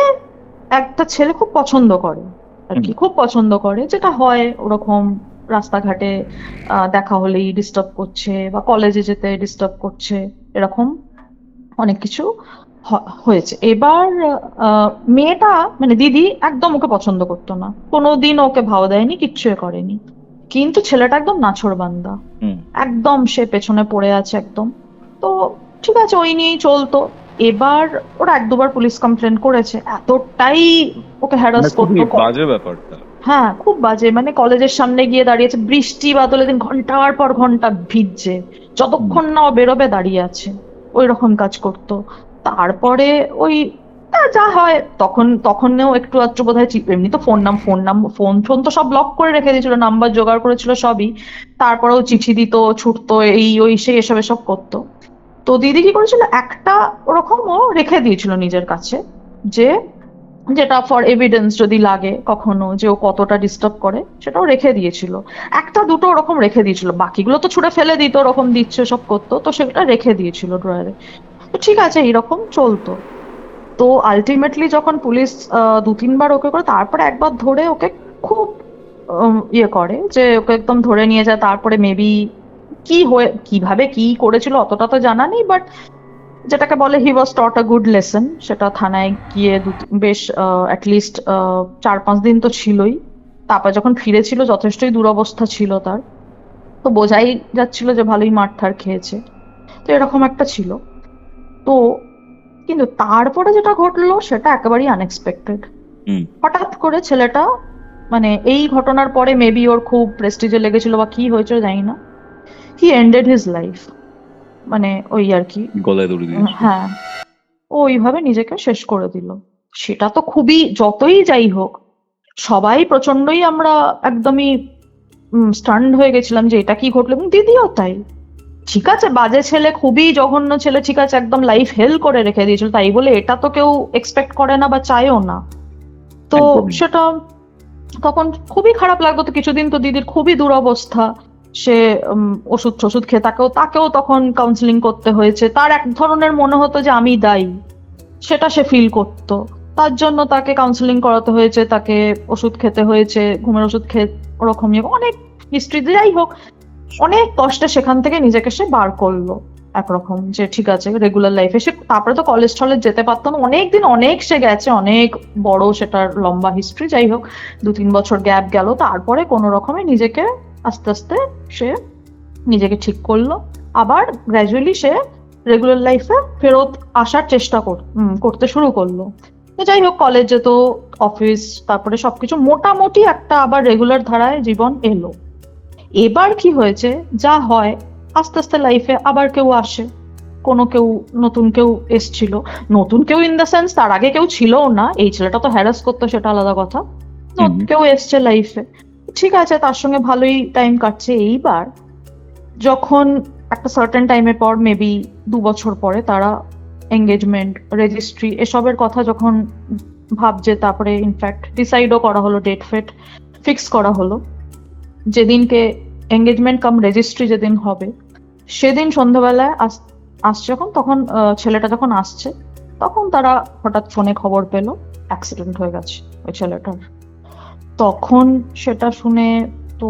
একটা ছেলে খুব পছন্দ করে, আর হুম কি খুব পছন্দ করে, যেটা হয় ওরকম রাস্তাঘাটে দেখা হলেই ডিস্টার্ব করছে বা কলেজে যেতে ডিস্টার্ব করছে, এরকম অনেক কিছু হয়েছে। এবার মেয়েটা, মানে দিদি একদম ওকে পছন্দ করতো না, কোনোদিন ওকে ভাও দেয়নি, কিচ্ছু এ করেনি। কিন্তু ছেলেটা একদম নাছোড়বান্দা, হুম। একদম সে পেছনে পড়ে আছে একদম। তো ঠিক আছে, ওই নিয়েই চলতো। এবার ওরা 1-2বার পুলিশ কমপ্লেন করেছে, এতটাই ওকে মানে হ্যারাস খুবই করতো। বাজে ব্যাপারটা। হ্যাঁ খুব বাজে, মানে কলেজের সামনে গিয়ে দাঁড়িয়েছে, বৃষ্টি বাদলের দিন, ঘন্টার পর ঘন্টা ভিজছে, হুম যতক্ষণ না ও বেরোবে দাঁড়িয়ে আছে, ওই রকম কাজ করতো। তারপরে ওই যা হয়, তখনও একটু আধটু বোধহয় এমনি তো ফোন ফোন তো সব ব্লক করে রেখে দিয়েছিল, নাম্বার জোগাড় করেছিল সবই। তারপরেও চিঠি দিত, ছুটতো, এই ওই সেই এসব এসব করতো। তো দিদি কি করেছিল, একটা ওরকম ও রেখে দিয়েছিল নিজের কাছে, যে যেটা ফর এভিডেন্স যদি লাগে কখনো যে ও কতটা ডিস্টার্ব করে, সেটাও রেখে দিয়েছিল। একটা দুটো ওরকম রেখে দিয়েছিল, বাকিগুলো তো ছুঁড়ে ফেলে দিত, ওরকম দিচ্ছে সব করতো, তো সেটা রেখে দিয়েছিল ড্রয়ারে। তো ঠিক আছে, এরকম চলতো। তো আলটিমেটলি যখন পুলিশ 2-3বার ওকে করে, তারপরে একবার ধরে ওকে খুব ইয়ে করে, যে ওকে একদম ধরে নিয়ে যায়। তারপরে মেবি কিভাবে কি করেছিল অতটা তো জানা নেই, বাট যেটাকে বলে হি ওয়াজ টট আ গুড লেসন, সেটা থানায় গিয়ে বেশ অ্যাটলিস্ট 4-5 দিন তো ছিলই। তারপর যখন ফিরেছিল যথেষ্টই দুরবস্থা ছিল তার, তো বোঝাই যাচ্ছিল যে ভালোই মারধার খেয়েছে। তো এরকম একটা ছিল। তো কিন্তু তারপরে যেটা ঘটলো সেটা একেবারেই আনএক্সপেক্টেড। হুম। হঠাৎ করে ছেলেটা, মানে এই ঘটনার পরে মেবি ওর খুব প্রেস্টিজে লেগেছিল বা কি হয়েছিল জানি না, হি এন্ডেড হিজ লাইফ। মানে ওই আর কি, গলায় দড়ি দিয়েছে। হ্যাঁ, ও ওইভাবে নিজেকে শেষ করে দিল। সেটা তো খুবই, যতই যাই হোক, সবাই প্রচন্ডই আমরা একদমই স্টান্ড হয়ে গেছিলাম যে এটা কি ঘটলো, এবং দিদিও তাই। ঠিক আছে, বাজে ছেলে, খুবই জঘন্য ছেলে, ঠিক আছে, একদম লাইফ হেল করে রেখে দিয়েছিল, তাই বলে এটা তো কেউ এক্সপেক্ট করে না বা চায়ও না। তো একদমই। সেটা তখন খুবই খারাপ লাগতো। তো কিছুদিন তো দিদির খুবই দুরবস্থা, সে ওষুধ টষুধ খেয়ে তাকেও তখন কাউন্সিলিং করতে হয়েছে। তার এক ধরনের মনে হতো যে আমি দায়ী, সেটা সে ফিল করতো। তার জন্য তাকে কাউন্সিলিং করাতে হয়েছে, তাকে ওষুধ খেতে হয়েছে, ঘুমের ওষুধ খেয়ে ওরকমই অনেক হিস্ট্রি। যাই হোক, অনেক কষ্টে সেখান থেকে নিজেকে সে বার করলো একরকম, যে ঠিক আছে রেগুলার লাইফে সে তারপরে তো কলেজ টলেজ যেতে পারতো না অনেকদিন, অনেক সে গেছে, অনেক বড় সেটার লম্বা হিস্ট্রি। যাই হোক, 2-3 বছর গ্যাপ গেল, তারপরে কোনো রকমে নিজেকে আস্তে আস্তে সে নিজেকে ঠিক করলো। আবার গ্র্যাজুয়ালি সে রেগুলার লাইফে ফেরত আসার চেষ্টা করতে শুরু করলো। তো যাই হোক, কলেজ যেত, অফিস, তারপরে সবকিছু মোটামুটি একটা আবার রেগুলার ধারায় জীবন এলো। এবার কি হয়েছে, যা হয় আস্তে আস্তে লাইফে আবার কেউ আসে, কেউ নতুন কেউ এসছিল। নতুন কেউ ইন দ্য সেন্স তার আগে কেউ ছিলও না, এই ছেলেটা তো হ্যারাস করতো সেটা আলাদা কথা। কেউ এসছে লাইফে, ঠিক আছে, তার সঙ্গে ভালোই টাইম কাটছে। এইবার যখন একটা সার্টেন টাইমের পর, মেবি 2 বছর পরে, তারা এঙ্গেজমেন্ট, রেজিস্ট্রি এসবের কথা যখন ভাবছে, তারপরে ইনফ্যাক্ট ডিসাইডও করা হলো, ডেট ফেট ফিক্স করা হলো, যেদিনকে এঙ্গেজমেন্ট কাম রেজিস্ট্রি যেদিন হবে, সেদিন সন্ধ্যাবেলায় আসছে যখন, তখন ছেলেটা যখন আসছে, তখন তারা হঠাৎ ফোনে খবর পেলো অ্যাক্সিডেন্ট হয়ে গেছে ওই ছেলেটার। তখন সেটা শুনে তো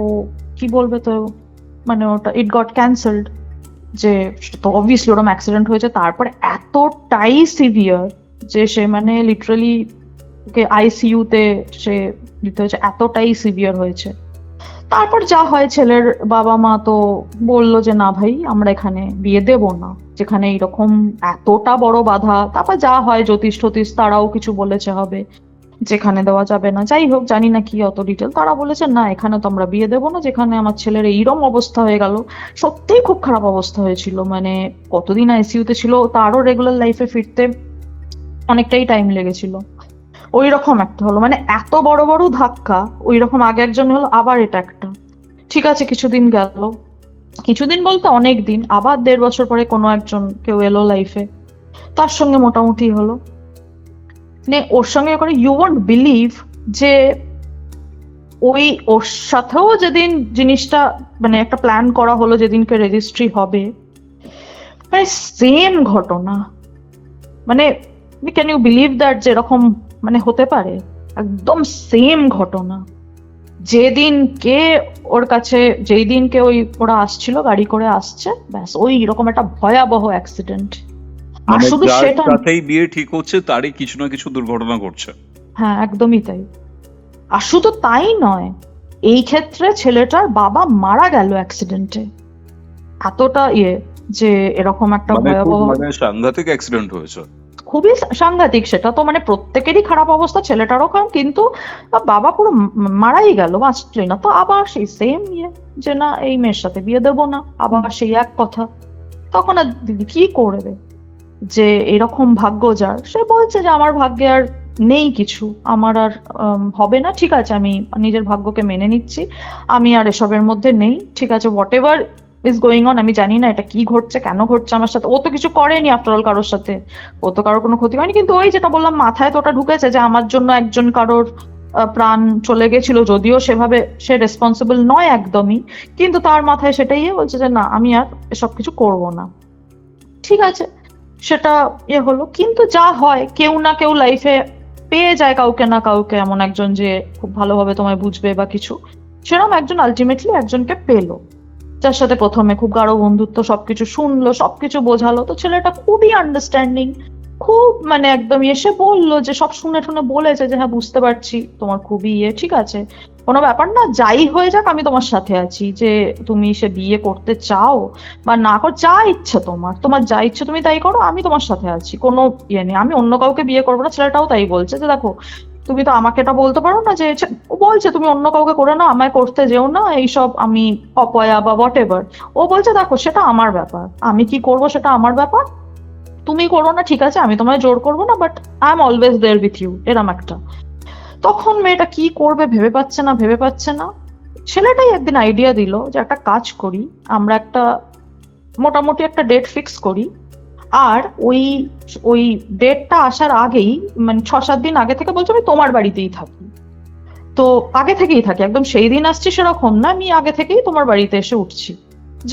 কি বলবে, তো মানে ওটা ইট গট ক্যান্সেলড, যে তো অবভিয়াসলি ওরকম অ্যাক্সিডেন্ট হয়েছে, তারপরে এতটাই সিভিয়ার যে সে মানে লিটারালি ওকে আইসিইউতে সে দিতে হয়েছে, এতটাই সিভিয়ার হয়েছে। তারপর যা হয়, ছেলের বাবা মা তো বললো যে না ভাই, আমরা এখানে বিয়ে দেব না, যেখানে এরকম এতটা বড় বাধা। তারপর যা হয়, জ্যোতিষ ঠতিষ তারাও কিছু বলেছে হবে, যেখানে দেওয়া যাবে না। যাই হোক, জানি না কি অত ডিটেল, তারা বলেছে না, এখানে তো আমরা বিয়ে দেবো না, যেখানে আমার ছেলের এইরকম অবস্থা হয়ে গেল। সত্যিই খুব খারাপ অবস্থা হয়েছিল, মানে কতদিন আইসিইউতে ছিল, তারও রেগুলার লাইফে ফিরতে অনেকটাই টাইম লেগেছিল। ওই রকম একটা হলো, মানে এত বড় বড় ধাক্কা। ওই রকম আগে একজন হলো, আবার এটা একটা। ঠিক আছে, কিছুদিন গেল, কিছুদিন বলতে অনেক দিন, আবার 1.5 বছর পরে কোনো একজন কেউ এলো লাইফে, তার সঙ্গে মোটামুটি হলো, মানে ওর সঙ্গে করে ইউ ওয়ন্ট বিলিভ যে ওর সাথেও যেদিন জিনিসটা মানে একটা প্ল্যান করা হলো, যেদিনকে রেজিস্ট্রি হবে, মানে সেম ঘটনা। মানে ক্যান ইউ বিলিভ দ্যাট যে এরকম মানে হতে পারে? একদম সেম ঘটনা। যেদিনকে ওর কাছে, যেই দিনকে ওরা আসছিল, গাড়ি করে আসছে, ব্যাস ওই রকম একটা ভয়াবহ অ্যাক্সিডেন্ট। আর মানে শুধু যার সেটা, সাথেই বিয়ে ঠিক হচ্ছে তারই কিছু না কিছু দুর্ঘটনা ঘটছে। হ্যাঁ একদমই তাই। আর শুধু তাই নয়, এই ক্ষেত্রে ছেলেটার বাবা মারা গেল অ্যাক্সিডেন্টে। এতটা যে এরকম একটা মানে খুব ভয়াবহ, মানে সাংঘাতিক অ্যাক্সিডেন্ট হয়েছে। খুবই সাংঘাতিক। সেটা তো মানে প্রত্যেকেরই খারাপ অবস্থা, ছেলেটারও খারাপ, কিন্তু বাবা পুরো মারাই গেল, বাঁচলই না। তো আবার সেই সেম যে না, এই মেয়ের সাথে বিয়ে দেবো না, আবার সেই এক কথা। তখন আর দিদি কি করবে, যে এরকম ভাগ্য যার, সে বলছে যে আমার ভাগ্যে আর নেই কিছু, আমার আর হবে না, ঠিক আছে, আমি নিজের ভাগ্যকে মেনে নিচ্ছি, আমি আর এসবের মধ্যে নেই, ঠিক আছে, what ever is going on, আমি জানি না এটা কি ঘটছে, কেন ঘটছে আমার সাথে। ও তো কিছু করেনি আফটার অল কারোর সাথে, ও তো কারোর কোনো ক্ষতি হয়নি, কিন্তু ওই যেটা বললাম, মাথায় তো ওটা ঢুকেছে যে আমার জন্য একজন কারোর প্রাণ চলে গেছিল, যদিও সেভাবে সে রেসপন্সিবল নয় একদমই, কিন্তু তার মাথায় সেটাই বলছে যে না, আমি আর এসব কিছু করব না। ঠিক আছে, সেটা হলো, কিন্তু যা হয়, কেউ না কেউ লাইফে পেয়ে যায় কাউকে না কাউকে, এমন একজন যে খুব ভালোভাবে তোমায় বুঝবে বা কিছু, সেরকম একজন আলটিমেটলি একজনকে পেলো, যার সাথে প্রথমে খুব গাঢ় বন্ধুত্ব, সবকিছু শুনলো, সবকিছু বোঝালো। তো ছেলেটা খুবই আন্ডারস্ট্যান্ডিং, খুব মানে একদম এসে বললো যে সব শুনে টুনে বলেছে যে হ্যাঁ বুঝতে পারছি তোমার খুবই ঠিক আছে, কোনো ব্যাপার না, যাই হয়ে যাক আমি তোমার সাথে আছি, যে তুমি সে বিয়ে করতে চাও বা না কর, যা ইচ্ছে তোমার যা ইচ্ছে তুমি তাই করো, আমি তোমার সাথে আছি, কোনো নেই, আমি অন্য কাউকে বিয়ে করবো না। ছেলেটাও তাই বলছে যে দেখো, তুমি তো আমাকে এটা বলতে পারো না যে ও বলছে তুমি অন্য কাউকে করে নাও, আমায় করতে যেও না এইসব, আমি অপয়া বা হোয়াট এভার। ও বলছে দেখো সেটা আমার ব্যাপার, আমি কি করব সেটা আমার ব্যাপার, তুমি করো না ঠিক আছে, আমি তোমায় জোর করবো না, but I am always there with you, এরম একটা। তখন মেয়েটা কি করবে ভেবে পাচ্ছে না। ছেলেটাই একদিন আইডিয়া দিল যে একটা কাজ করি, আমরা একটা মোটামুটি একটা ডেট ফিক্স করি, আর ওই ওই ডেটটা আসার আগেই, মানে 6-7 দিন আগে থেকে বলছে আমি তোমার বাড়িতেই থাকি। তো আগে থেকেই থাকি, একদম সেই দিন আসছি সেরকম না, আমি আগে থেকেই তোমার বাড়িতে এসে উঠছি,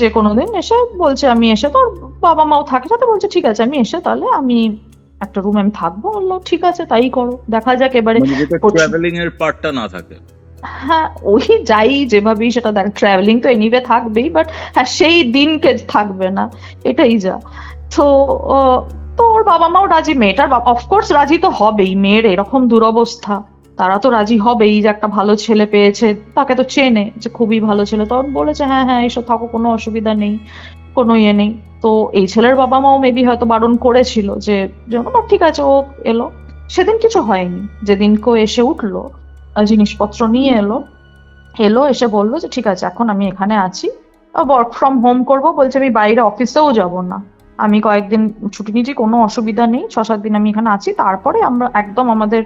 যে কোনো দিন এসে বলছে আমি এসে, তোর বাবা মাও থাকে সাথে, বলছে ঠিক আছে আমি এসে তাহলে আমি একটা রুমে আমি থাকবো। বললো ঠিক আছে তাই করো, দেখা যাক এবারে। মানে যেটা ট্রাভেলিং এর পার্টটা না থাকে। হ্যাঁ ওই যাই যেভাবেই সেটা দেখ, ট্রাভেলিং তো এনিওয়ে থাকবেই, বাট হ্যাঁ সেই দিনকে থাকবে না, এটাই যা। তো তো ওর বাবা মাও রাজি, মেয়েটার অফকোর্স রাজি তো হবেই, মেয়ের এরকম দুরবস্থা, তারা তো রাজি হবেই যে একটা ভালো ছেলে পেয়েছে, তাকে তো চেনে যে খুবই ভালো ছেলে, তখন বলেছে হ্যাঁ হ্যাঁ এসব থাকো, কোনো অসুবিধা নেই, কোনো ইয়ে নেই। তো এই ছেলের বাবা মাও মেবি হয়তো বারণ করেছিল যে but ঠিক আছে ও এলো। সেদিন কিছু হয়নি, যেদিনকে ও এসে উঠলো, জিনিসপত্র নিয়ে এলো এসে বললো যে ঠিক আছে এখন আমি এখানে আছি, ওয়ার্ক ফ্রম হোম করবো, বলছে আমি বাইরে অফিসেও যাব না, আমি কয়েকদিন ছুটি নিয়েছি, কোনো অসুবিধা নেই, 6-7 দিন আমি এখানে আছি, তারপরে আমরা একদম আমাদের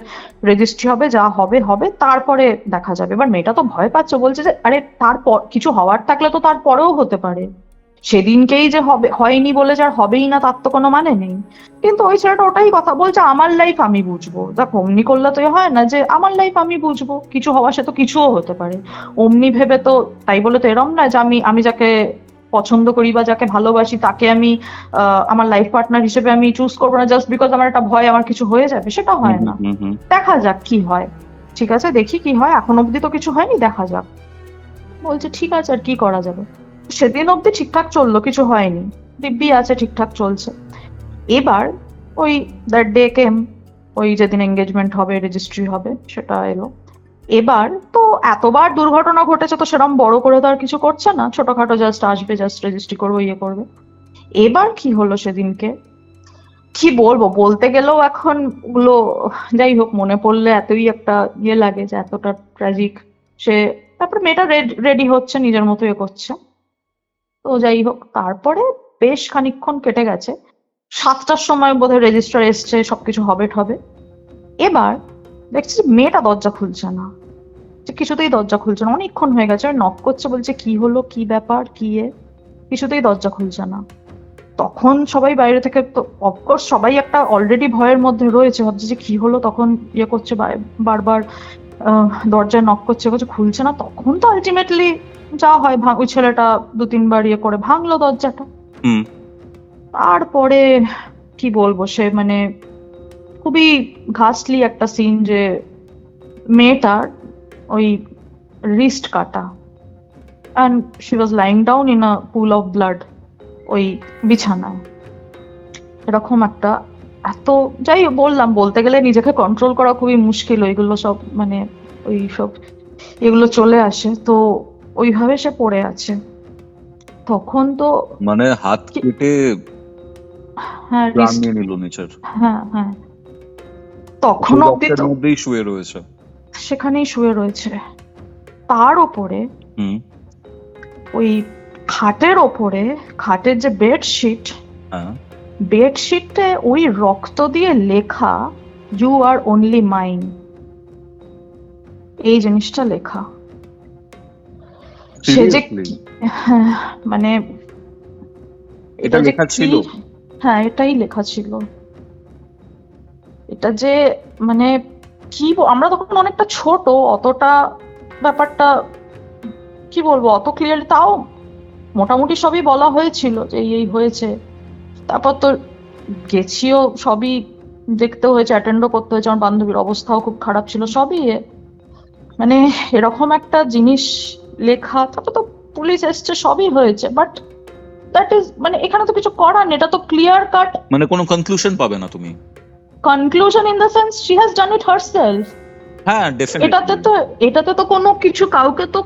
রেজিস্ট্রি হবে, যা হবে হবে, তারপরে দেখা যাবে। এবার মেয়েটা তো ভয় পাচ্ছে, বলছে যে আরে তারপর কিছু হওয়ার থাকলে তো তারপরেও হতে পারে, সেদিনকেই যে হবে হয়নি বলে যে আর হবেই না তার তো কোনো মানে নেই। কিন্তু ওই ছেলেটা ওটাই কথা বলছে, আমার লাইফ আমি বুঝবো, দেখো অমনি করলে তো হয় না যে আমার লাইফ আমি বুঝবো, কিছু হওয়া সে তো কিছুও হতে পারে, অমনি ভেবে তো, তাই বলে তো এরম না যে আমি যাকে পছন্দ করি বা যাকে ভালোবাসি তাকে আমি আমার লাইফ পার্টনার হিসেবে আমি চুজ করবো না জাস্ট বিকজ আমার একটা ভয় আমার কিছু হয়ে যাবে, সেটা হয় না। দেখা যাক কি হয়, ঠিক আছে দেখি কি হয়, এখন অব্দি তো কিছু হয়নি, দেখা যাক। বলছে ঠিক আছে আর কি করা যাবে। সেদিন অব্দি ঠিকঠাক চললো, কিছু হয়নি, দিব্যি আছে, ঠিকঠাক চলছে। এবার ওই দ্যাট ডে কেম, ওই যেদিন এঙ্গেজমেন্ট হবে রেজিস্ট্রি হবে সেটা এলো। এবার তো এতবার দুর্ঘটনা ঘটেছে তো সেরকম বড় করে তো আর কিছু করছে না, ছোটখাটো জাস্ট আসবে, জাস্ট রেজিস্ট্রি করবো, ইয়ে করবে। এবার কি হলো সেদিনকে, কি বলবো, বলতে গেলেও এখন ওগুলো, যাই হোক মনে পড়লে এতই একটা ইয়ে লাগে যে এতটা ট্র্যাজিক। সে তারপরে মেয়েটা রেডি হচ্ছে, নিজের মতো ইয়ে করছে, তো যাই হোক তারপরে বেশ খানিকক্ষণ কেটে গেছে, 7টার সময় বোধহয় রেজিস্ট্রার এসছে, সবকিছু হবে ঠবে। এবার দেখছি যে মেয়েটা দরজা খুলছে না, যে কিছুতেই দরজা খুলছে না, অনেকক্ষণ হয়ে গেছে, নক করছে, বলছে কি হলো কি ব্যাপার কি কিছুতেই দরজা খুলছে না। তখন সবাই বাইরে থেকে, তো অফকোর্স সবাই একটা অলরেডি ভয়ের মধ্যে রয়েছে, ভাবছে যে কি হলো, তখন ইয়ে করছে বারবার দরজায় নক করছে, খুলছে না। তখন তো আলটিমেটলি যা হয়, ওই ছেলেটা 2-3 বার ইয়ে করে ভাঙলো দরজাটা। তারপরে কি বলবো, সে মানে খুবই ঘাসলি একটা সিন, যে মেয়েটার ওই রিস্ট কাটা, and she was lying down in a pool of blood, ওই বিছানায়, এরকম একটা। এত যাই বললাম, বলতে গেলে নিজেকে কন্ট্রোল করা খুবই মুশকিল, ওইগুলো সব মানে ওই সব এগুলো চলে আসে, তো ওইভাবে সে পড়ে আছে। তখন তো মানে হাত কেটে হ্যাঁ প্রাণ নিয়ে নিল নিচের। হ্যাঁ হ্যাঁ, তখন অব্দি তো মধ্যেই শুয়ে রয়েছে, সেখানেই শুয়ে রয়েছে। তার ওপরে ওই খাটের ওপরে, খাটের যে বেডশিট, বেডশিটে ওই রক্ত দিয়ে লেখা ইউ আর অনলি মাইন, এই জিনিসটা লেখা। সে যে মানে এটা লেখা ছিল, হ্যাঁ এটাই লেখা ছিল। এটা যে মানে কি আমরা তখন অনেকটা ছোট, অতটা ব্যাপারটা কি বলবো অত ক্লিয়ারলি, তাও মোটামুটি সবই বলা হয়েছিল যে এই হয়েছে। তারপর তো গেছিও, সবই দেখতে হয়েছে, অ্যাটেন্ডও করতে হয়েছে, আমার বান্ধবীর অবস্থাও খুব খারাপ ছিল, সবই মানে এরকম একটা জিনিস লেখা। তারপর তো পুলিশ এসছে, সবই হয়েছে, বাট দ্যাট ইজ মানে এখানে তো কিছু করার নেই, এটা তো ক্লিয়ার কাট, মানে কোনো কনক্লুশন পাবে না তুমি। Conclusion in the sense she has done it herself. হ্যাঁ ডেফিনেটলি, এটাতে তো কোনো কিছু কাউকে তো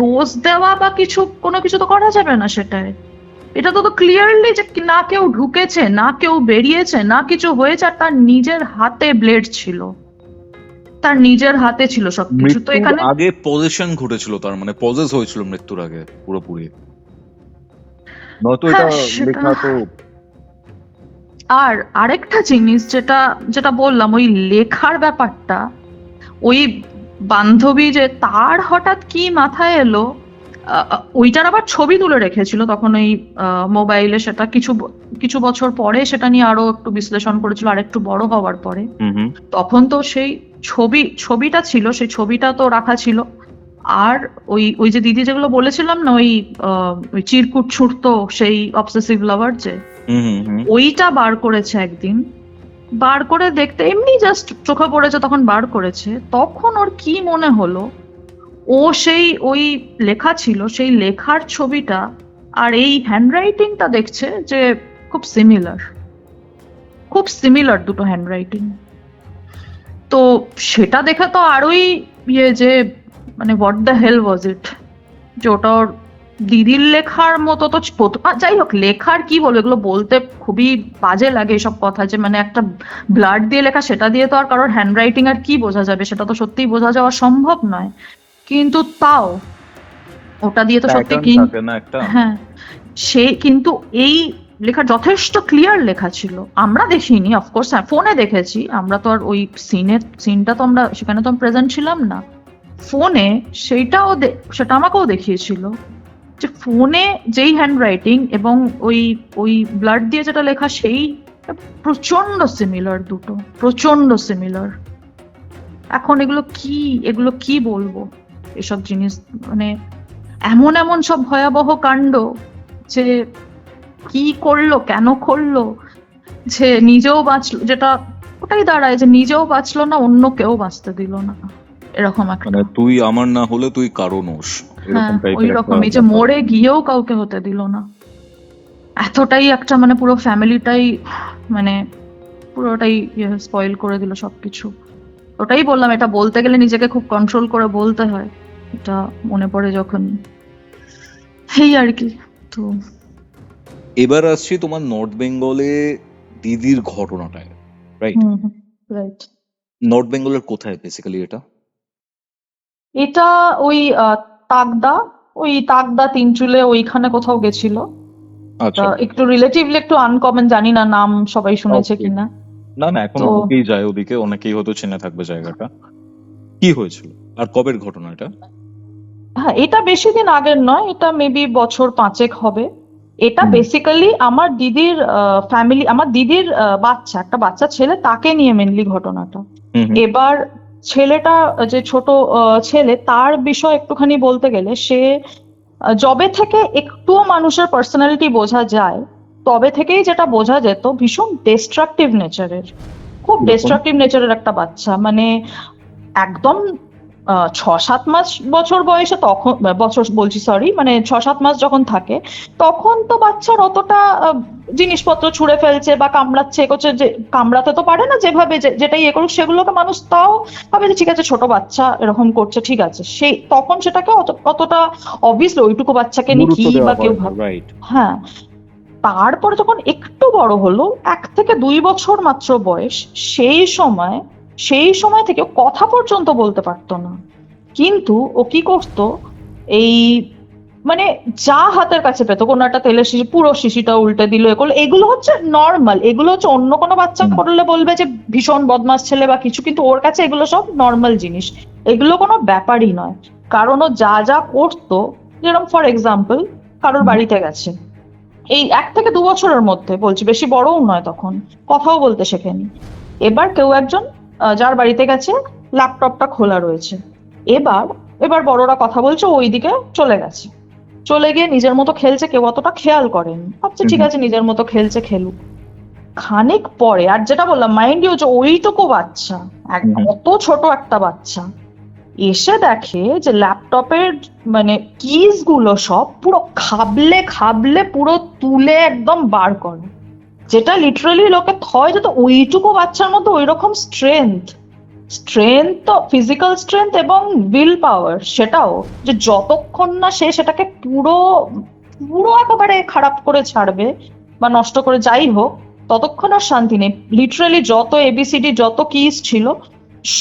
দোষ দেওয়া বা কোনো কিছু তো করা যাবে না সেটাই। এটা তো ক্লিয়ারলি যে না কেউ ঢুকেছে, না কেউ বেরিয়েছে, না কিছু হয়েছে, আর তার নিজের হাতে ব্লেড ছিল। তার নিজের হাতে ছিল সবকিছু। তো মৃত্যুর এখানে আগে পজেশন ঘটেছিল, তার মানে পজেস হয়েছিল মৃত্যুর আগে পুরোপুরি, নয়তো এটা হ্যাঁ, সেটা। লেখা তো আর আরেকটা জিনিস যেটা যেটা বললাম, ওই লেখার ব্যাপারটা, ওই বান্ধবী যে তার হঠাৎ কি মাথায় এলো, ওইটার আবার ছবি তুলে রেখেছিল তখন ওই মোবাইলে, সেটা কিছু বছর পরে সেটা নিয়ে আরো একটু বিশ্লেষণ করেছিল আর একটু বড় হওয়ার পরে। তখন তো সেই ছবিটা ছিল, সেই ছবিটা তো রাখা ছিল। আর ওই ওই যে দিদি যেগুলো বলেছিলাম না, ওই চিরকুট ছুটতো সেই অবসেসিভ লাভার, যে ওইটা বার করেছে একদিন। বার করে দেখতে এমনি জাস্ট চোখে পড়েছে, তখন বার করেছে। তখন ওর কি মনে হলো, ও সেই ওই লেখা ছিল, সেই লেখার ছবিটা আর এই হ্যান্ডরাইটিংটা দেখছে যে খুব সিমিলার দুটো হ্যান্ডরাইটিং। তো সেটা দেখে তো আরোই যে মানে হোয়াট দ্য হেল ওয়াজ ইট, যে ওটা ওর দিদির লেখার মতো তো যাই হোক, লেখার কি বলবো, এগুলো বলতে খুবই বাজে লাগে এসব কথা, যে মানে একটা ব্লাড দিয়ে লেখা, সেটা দিয়ে তো আর কারোর হ্যান্ডরাইটিং আর কি বোঝা যাবে, সেটা তো সত্যিই বোঝা যাওয়া সম্ভব নয়। কিন্তু তাও ওটা দিয়ে তো সত্যি হ্যাঁ, কিন্তু এই লেখা যথেষ্ট ক্লিয়ার লেখা ছিল। আমরা দেখিনি, অফকোর্স, হ্যাঁ ফোনে দেখেছি আমরা, তো আর ওই সিনটা তো আমরা সেখানে তো প্রেজেন্ট ছিলাম না। ফোনে সেটা আমাকেও দেখিয়েছিল, যে ফোনে যেই হ্যান্ডরাইটিং এবং ওই ওই ব্লাড দিয়ে যেটা লেখা, সেই প্রচন্ড সিমিলার, দুটো প্রচন্ড সিমিলার। এখন এগুলো কি বলবো, এসব জিনিস মানে এমন এমন সব ভয়াবহ কাণ্ড, যে কি করলো, কেন করলো, যে নিজেও বাঁচলো, যেটা ওটাই দাঁড়ায় যে নিজেও বাঁচলো না, অন্য কেউ বাঁচতে দিল না, এরকম একটা। মানে তুই আমার না হলে তুই কারো নোস, হ্যাঁ, ওই রকমই, যে মরে গিয়েও কাউকে হতে দিল না। এতটাই একটা মানে পুরো ফ্যামিলিটাই মানে পুরোটাই স্পয়েল করে দিল সবকিছু। ওটাই বললাম, এটা বলতে গেলে নিজেকে খুব কন্ট্রোল করে বলতে হয়, এটা মনে পড়ে যখন, এই আর কি। তো এবার আসছি তোমার নর্থ বেঙ্গলে দিদির ঘটনাটায়, রাইট? রাইট। নর্থ বেঙ্গলের কোথায় বেসিক্যালি এটা? এটা ওই তাকদা তিনচুলে ওইখানে কোথাও গেছিল। আচ্ছা, একটু রিলেটিভলি একটু আনকমন, জানি না নাম সবাই শুনেছে Okay. কিনা। না না, এখন অনেকেই যায় ওদিকে, অনেকেই হয়তো চেনে থাকবে জায়গাটা। কি হয়েছিল আর কবের ঘটনা এটা? হ্যাঁ, এটা বেশি দিন আগের নয়, এটা মেবি বছর 5 হবে। এটা বেসিক্যালি আমার দিদির ফ্যামিলি, আমার দিদির একটা বাচ্চা ছেলে, তাকে নিয়ে মেনলি ঘটনাটা। এবার ছেলেটা, যে ছোট ছেলে, তার বিষয় একটুখানি বলতে গেলে, সে যবে থেকে একটুও মানুষের পার্সোনালিটি বোঝা যায়, তবে থেকেই যেটা বোঝা যেত, ভীষণ ডিস্ট্রাকটিভ নেচারের, খুব ডিস্ট্রাকটিভ নেচারের একটা বাচ্চা। মানে একদম 6-7 বছর বয়সে, তখন বছর বলছি সরি, মানে 6-7 মাস যখন থাকে, তখন তো বাচ্চার অতটা জিনিসপত্র ছুঁড়ে ফেলছে বা কামড়াচ্ছে, করছে, যে কামড়াতে তো পারে না, যেভাবে যেটাই এ করুক, সেগুলোকে মানুষ তাও ভাবে যে ঠিক আছে, ছোট বাচ্চা এরকম করছে, ঠিক আছে। সেই তখন সেটাকে অতটা অবভিয়াসলি ওইটুকু বাচ্চাকে নিয়ে কি বা কেউ ভাবে। হ্যাঁ, তারপরে যখন একটু বড় হলো, 1 থেকে 2 বছর মাত্র বয়স, সেই সময় থেকে কথা পর্যন্ত বলতে পারতো না। কিন্তু ও কি করতো, এই মানে যা হাতের কাছে পেতো, কোনো একটা তেলের শিশি, পুরো শিশিটা উল্টে দিল, এগুলো হচ্ছে নর্মাল, এগুলো হচ্ছে অন্য কোনো বাচ্চা করলে বলবে যে ভীষণ বদমাস ছেলে বা কিছু, কিন্তু ওর কাছে এগুলো সব নর্মাল জিনিস, এগুলো কোনো ব্যাপারই নয়। কারণ ও যা যা করতো, যেরকম ফর এক্সাম্পল কারোর বাড়িতে গেছে, এই 1 থেকে 2 বছরের মধ্যে বলছি, বেশি বড়ও নয়, তখন কথাও বলতে শেখেনি। এবার কেউ একজন যার বাড়িতে গেছে, ল্যাপটপটা খোলা রয়েছে, এবার বড়রা কথা বলছে, ওইদিকে চলে গিয়ে নিজের মতো খেলছে, কেউ অতটা খেয়াল করেনি, ভাবছে ঠিক আছে নিজের মতো খেলছে, খেলুক। খানিক পরে, আর যেটা বললাম, মাইন্ড ইউ, যে ওইটুকু বাচ্চা, অত ছোট একটা বাচ্চা, এসে দেখে যে ল্যাপটপের মানে কিজ গুলো সব পুরো খাবলে পুরো তুলে একদম বার করে, যেটা লিটারালি লোকে থয়, যেত ওইটুকু বাচ্চার মধ্যে ওইরকম স্ট্রেংথ, তো ফিজিক্যাল স্ট্রেংথ এবং উইল পাওয়ার, সেটাও যে যতক্ষণ না সে সেটাকে পুরো একেবারে খারাপ করে ছাড়বে বা নষ্ট করে যাই হোক, ততক্ষণ আর শান্তি নেই। লিটারালি যত এবিসিডি, যত কিজ ছিল,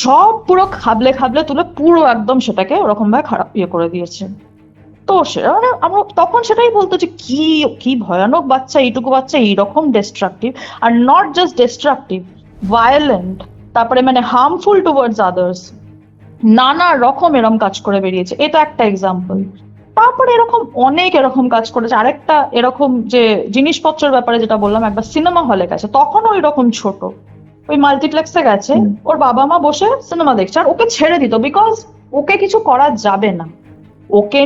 সব পুরো খাবলে খাবলে তুলে পুরো একদম সেটাকে ওরকম ভাবে খারাপ করে দিয়েছে। তো সেটা মানে আমরা তখন সেটাই বলতো যে কি কি ভয়ানক বাচ্চা, এইটুকু বাচ্চা এইরকম destructive, are not just destructive, violent, তারপরে মানে হার্মফুল টুয়ার্ডস আদার্স, নানা রকম এরকম কাজ করে বেরিয়েছে। এটা একটা এক্সাম্পল। তারপরে এরকম অনেক এরকম কাজ করেছে। আরেকটা এরকম যে জিনিসপত্রের ব্যাপারে যেটা বললাম, একবার সিনেমা হলে গেছে, তখন ওই রকম ছোট, ওই মাল্টিপ্লেক্সে গেছে, ওর বাবা মা বসে সিনেমা দেখছে আর ওকে ছেড়ে দিত, বিকজ ওকে কিছু করা যাবে না, ওকে